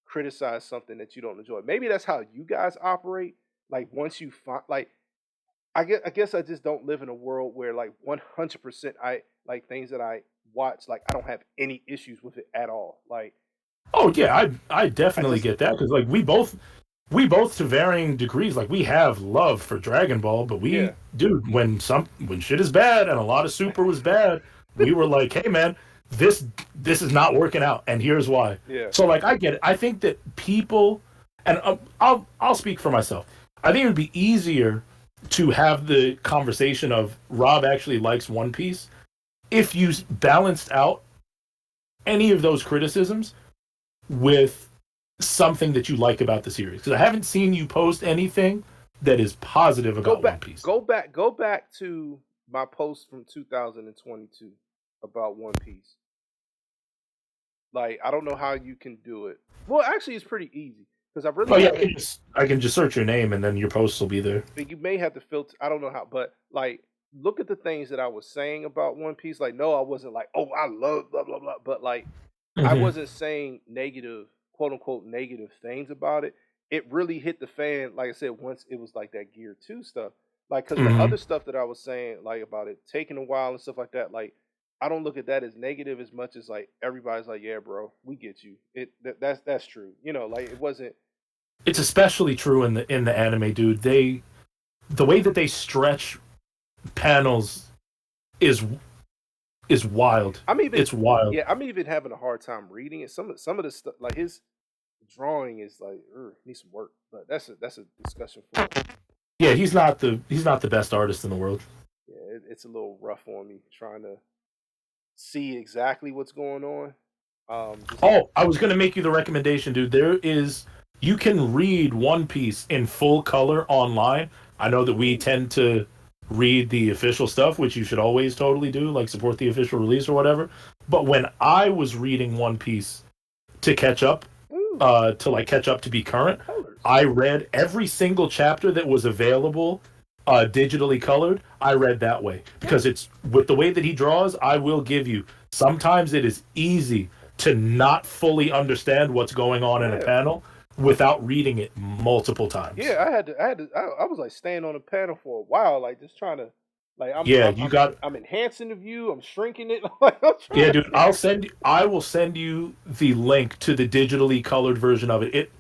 criticize something that you don't enjoy. Maybe that's how you guys operate. Like once you find like I guess I just don't live in a world where like 100% I like things that I watch like I don't have any issues with it at all. Like Oh yeah. I I definitely just get that because like we both to varying degrees like we have love for Dragon Ball, but yeah. dude, when shit is bad and a lot of super was bad, we were like, hey man, this is not working out, and here's why. Yeah. So like I get it. I think that people, and I'll speak for myself. I think it would be easier to have the conversation of Rob actually likes One Piece if you balanced out any of those criticisms with something that you like about the series. Because I haven't seen you post anything that is positive Go about One back, Piece. go back to my post from 2022 about One Piece. Like, I don't know how you can do it. Well, actually, it's pretty easy because I really Oh yeah, haven't. I can just search your name and then your posts will be there. But you may have to filter. I don't know how, but like, look at the things that I was saying about One Piece. Like, no, I wasn't like, oh, I love blah blah blah. But like, I Hmm. wasn't saying negative, quote unquote, negative things about it. It really hit the fan, like I said, once it was like that Gear 2 stuff. Like, because the Hmm. other stuff that I was saying, like about it taking a while and stuff like that, like, I don't look at that as negative as much as like everybody's like, yeah, bro, we get you. That's true. Like it wasn't. It's especially true in the anime, dude. The way that they stretch panels is is wild. I'm even, It's wild. yeah, I'm even having a hard time reading it. Some of the stuff, like his drawing, is like, needs some work. But that's a discussion for. Yeah, he's not the best artist in the world. Yeah, it's a little rough on me trying to see exactly what's going on. Just Oh, I was gonna make you the recommendation, dude. You can read One Piece in full color online. I know that we ooh, tend to read the official stuff, which you should always totally do, like support the official release or whatever. But when I was reading One Piece to catch up, ooh, to like catch up to be current, colors. I read every single chapter that was available digitally colored. I read that way Yeah, because it's with the way that he draws. I will give you, sometimes it is easy to not fully understand what's going on in a yeah, panel without reading it multiple yeah. times. I was like staying on the panel for a while, like just trying to, like Yeah, you got. I'm enhancing the view, I'm shrinking it, like I'm trying Yeah, to dude. figure. I will send you the link to the digitally colored version of it.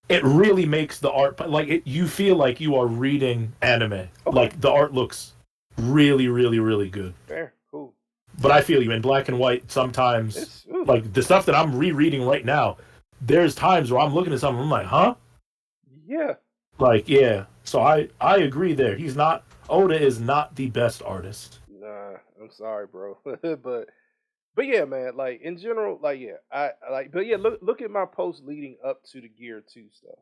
It really makes the art like you feel like you are reading anime. Okay, Like the art looks really, really, really good. fair, cool. But I feel you in black and white sometimes. It's Like the stuff that I'm rereading right now, there's times where I'm looking at something, I'm like, huh? yeah. Like, yeah. So I agree there. He's not Oda is not the best artist. Nah, I'm sorry, bro, but yeah, man. Like in general, like yeah, I like, but yeah, look at my post leading up to the Gear 2 stuff,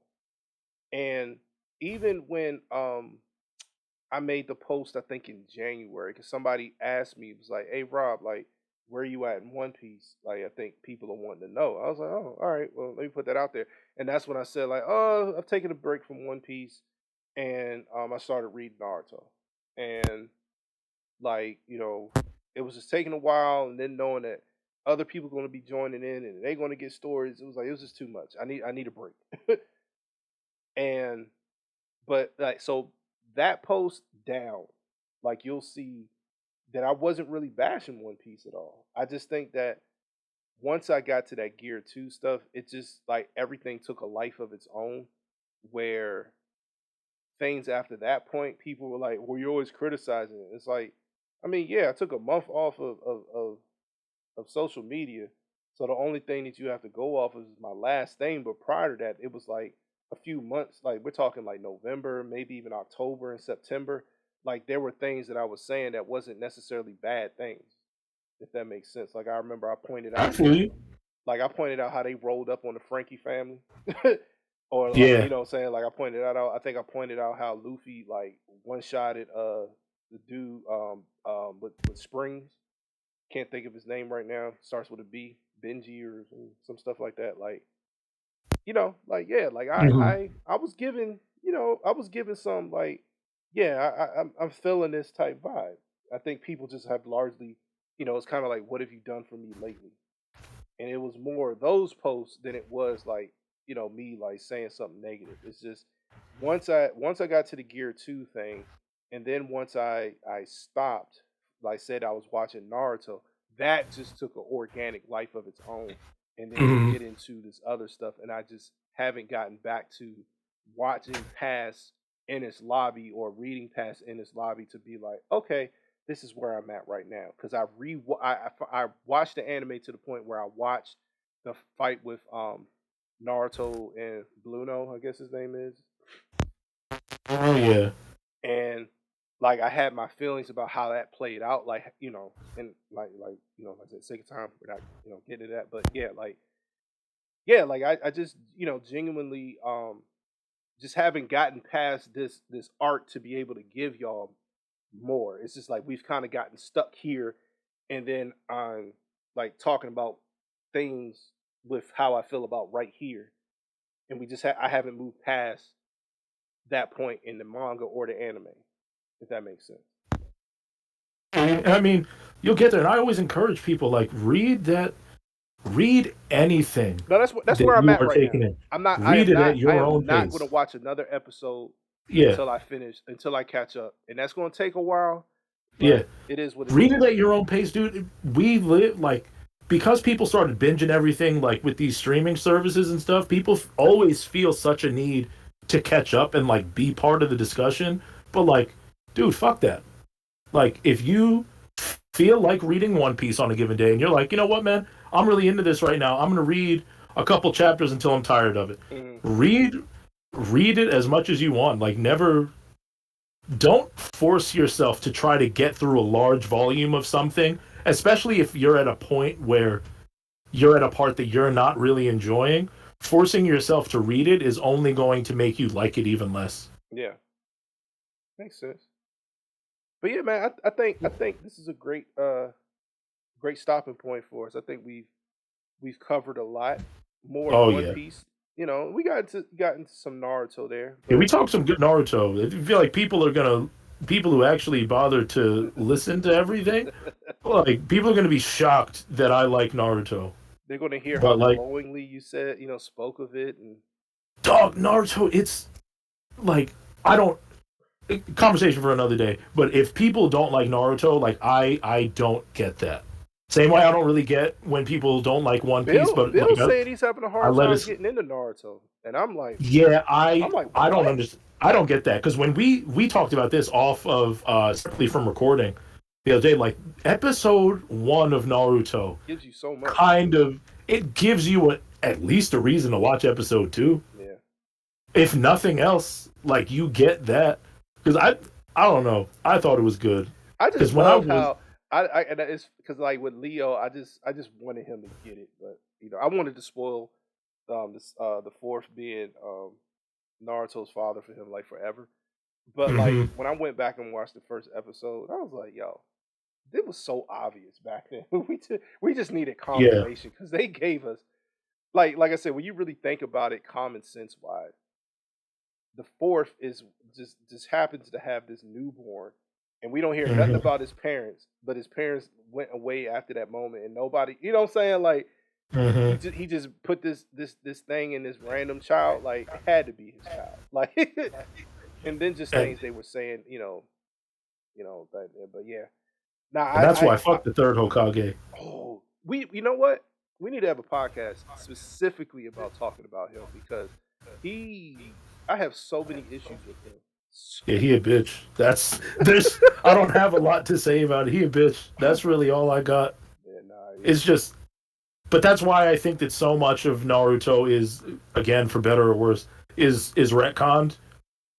and even when I made the post, I think in January, because somebody asked me, it was like, "Hey Rob, like, where you at in One Piece?" Like, I think people are wanting to know. I was like, "Oh, all right, well, let me put that out there." And that's when I said, like, "Oh, I've taken a break from One Piece, and I started reading Naruto." And like, it was just taking a while, and then knowing that other people going to be joining in and they're going to get stories, it was just too much. I need a break. And but like, so that post down, like you'll see that I wasn't really bashing One Piece at all. I just think that once I got to that Gear 2 stuff, it just like everything took a life of its own, where things after that point, people were like, "Well, you're always criticizing it." It's like, I mean, yeah, I took a month off of social media, so the only thing that you have to go off of is my last thing. But prior to that, it was like a few months. Like we're talking like November, maybe even October and September. Like there were things that I was saying that wasn't necessarily bad things, if that makes sense. Like I remember I pointed I out, feel you. like I pointed out how they rolled up on the Frankie family. Or like, Yeah. what I'm saying, like I pointed out, I think I pointed out how Luffy like one shotted the dude with Springs. Can't think of his name right now. Starts with a B, Benji or some stuff like that. Like, like yeah, like Hmm. I was given, I was given some like, yeah, I'm feeling this type vibe. I think people just have largely, it's kind of like, what have you done for me lately? And it was more of those posts than it was like, me like saying something negative. It's just once I got to the Gear 2 thing, and then once I stopped, like said I was watching Naruto, that just took an organic life of its own. And then you Hmm. get into this other stuff, and I just haven't gotten back to watching past Ennis Lobby or reading past Ennis Lobby to be like, okay, this is where I'm at right now, because I watched the anime to the point where I watched the fight with Naruto and Bluno, I guess his name is, Oh yeah. and like I had my feelings about how that played out, like and like like I said, sake of time, we're not getting to that, but yeah, like I just genuinely just haven't gotten past this art to be able to give y'all more. It's just like we've kind of gotten stuck here, and then I'm like talking about things with how I feel about right here, and I haven't moved past that point in the manga or the anime, if that makes sense. And I mean, you'll get there. And I always encourage people like read anything No, that's that where I'm you at are right now. taking in. I Read am it at not I your am own not going to pace. watch another episode Yeah, until I catch up, and that's going to take a while, yeah. but it is what it Read is. it at your own pace, dude. We live like because people started binging everything like with these streaming services and stuff. People always feel such a need to catch up and like be part of the discussion. But like, dude, fuck that. Like, if you feel like reading One Piece on a given day, and you're like, you know what, man, I'm really into this right now. I'm gonna read a couple chapters until I'm tired of it. Mhm. Read, read it as much as you want. Like, never. Don't force yourself to try to get through a large volume of something, especially if you're at a point where you're at a part that you're not really enjoying. Forcing yourself to read it is only going to make you like it even less. Yeah, makes sense. But yeah, man, I think this is a great stopping point for us. I think we've covered a lot more of Oh One yeah. Piece. We got into some Naruto there, Yeah, we but talked some good Naruto. I feel like people who actually bother to listen to everything, like people are gonna be shocked that I like Naruto. they're going to hear how But like, glowingly you said, spoke of it, and dog, Naruto, it's like I don't conversation for another day. But if people don't like Naruto, like I don't get that. Same way I don't really get when people don't like One Piece, but like Bill's saying he's having a I hard let time it. getting into Naruto, and Yeah, I'm like, I don't what? understand. I don't get that because when we talked about this off of separately from recording the other day, like episode one of Naruto, Gives you so much. kind of it gives you at least a reason to watch episode two. Yeah, If nothing else, like you get that because I don't know. I thought it was good I just because when I loved was how and it's because like with Leo, I just wanted him to get it, but I wanted to spoil the fourth being Naruto's father for him like forever. But like mhm, when I went back and watched the first episode, I was like, yo, it was so obvious back then. We just needed yeah, confirmation because they gave us like I said, when you really think about it, common sense wise, the fourth is just happens to have this newborn, and we don't hear nothing mhm, about his parents. But his parents went away after that moment, and nobody, you know what I'm saying? Like mhm. he just put this thing in this random child, like it had to be his child, like, and then just And things they were saying, but yeah. Now and that's why I I fuck the third Hokage. oh we you know what we need to have a podcast specifically about talking about him because he I have so many issues with him. Yeah, he a bitch. That's there's I don't have a lot to say about it. He a bitch. That's really all I got. Yeah, nah, It's just but that's why I think that so much of Naruto is again for better or worse is retconned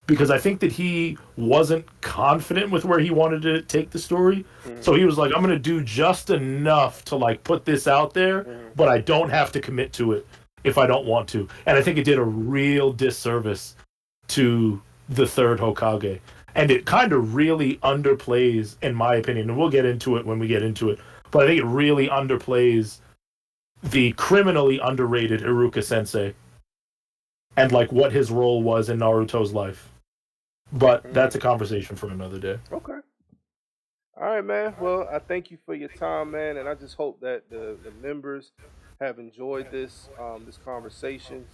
because I think that he wasn't confident with where he wanted to take the story. mhm, So he was like I'm going to do just enough to like put this out there, mhm, but I don't have to commit to it if I don't want to. And I think it did a real disservice to the third Hokage. And it kind of really underplays, in my opinion, and we'll get into it when we get into it, but I think it really underplays the criminally underrated Iruka Sensei and like what his role was in Naruto's life. But mhm. that's a conversation for another day. Okay. All right, man. Well, I thank you for your time, man, and I just hope that the members have enjoyed this conversation.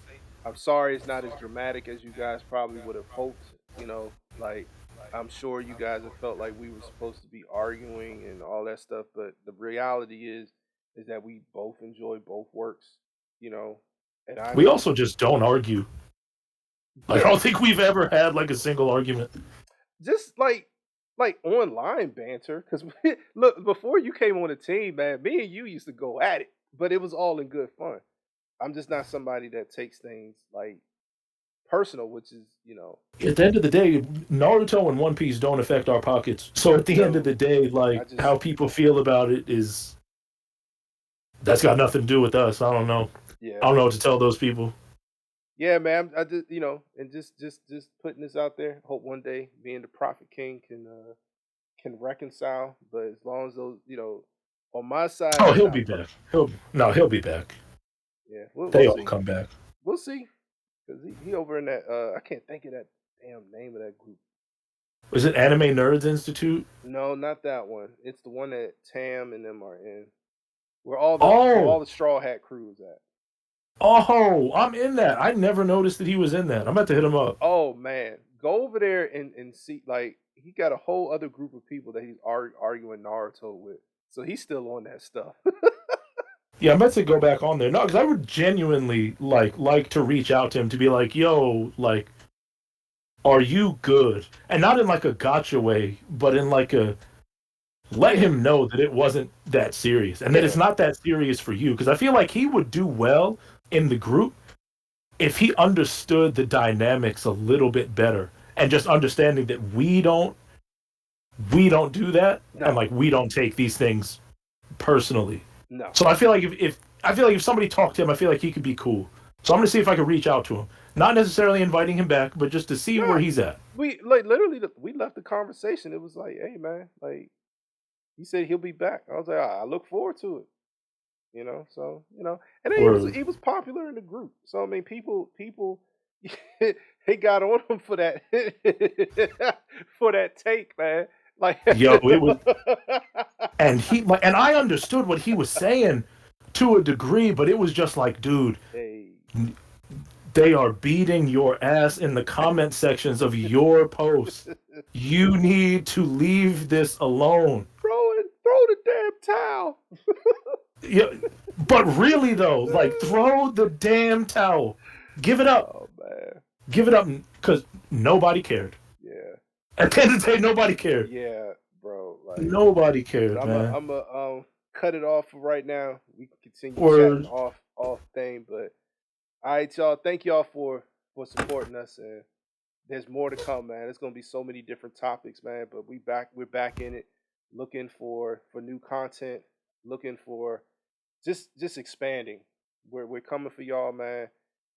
I'm sorry it's not as dramatic as you guys probably would have hoped. Like I'm sure you guys have felt like we were supposed to be arguing and all that stuff, but the reality is that we both enjoy both works. You know, and I We enjoy. also just don't argue. Like I Yeah, don't think we've ever had like a single argument. just like online banter. Because look, before you came on the team, man, me and you used to go at it, but it was all in good fun. I'm just not somebody that takes things like personal, which is At the end of the day, Naruto and One Piece don't affect our pockets. So at the end of true. the day, I like just how people feel about it is that's got nothing to do with us. I don't know. yeah. I don't know what to tell those people. Yeah, man. I just and just putting this out there. Hope one day me and the Prophet King can reconcile. But as long as those on my side, Oh, it's he'll not be back. working. He'll be back. Yeah, we'll They all see. come back. We'll see. Cause he over in that I can't think of that damn name of that group. Was it Anime Nerds Institute? No, not that one. It's the one that Tam and them are in. Where all Oh, the Straw Hat crews at. oh, I'm in that. I never noticed that he was in that. I'm about to hit him up. Oh man, go over there and see. Like he got a whole other group of people that he's arguing Naruto with. So he's still on that stuff. Yeah, I'm about to go back on there. No, because I would genuinely like to reach out to him to be like, yo, like, are you good? And not in like a gotcha way, but in like a let Yeah, him know that it wasn't that serious and that yeah, it's not that serious for you. Because I feel like he would do well in the group if he understood the dynamics a little bit better and just understanding that we don't do that and no, like we don't take these things personally. no, So I feel like if I feel like if somebody talked to him, I feel like he could be cool. So I'm gonna see if I can reach out to him. Not necessarily inviting him back, but just to see where no. he's at. We like literally we left the conversation. It was like, hey man, like he said he'll be back. I was like, I look forward to it. So and then Or he was popular in the group. So I mean, people they got on him for that for that take, man. Like, yo, it was, and he like, and I understood what he was saying to a degree, but it was just like, dude, hey, they are beating your ass in the comment sections of your posts. You need to leave this alone. throw the damn towel. Yeah, but really though, like throw the damn towel. Give it up. Oh man, Give it up because nobody cared. yeah, At the end of the day, nobody cared. yeah, bro. Like, Nobody but cared, I'm a man. I'm a cut it off for right now. We can continue Or chatting off thing, but all right, y'all. Thank y'all for supporting us, and there's more to come, man. It's gonna be so many different topics, man. But we're back in it, looking for new content, looking for just expanding. We're coming for y'all, man.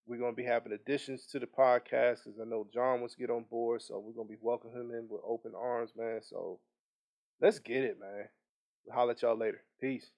We're gonna be having additions to the podcast because I know John wants to get on board, so we're gonna be welcoming him in with open arms, man. So let's get it, man. I'll holler at y'all later. Peace.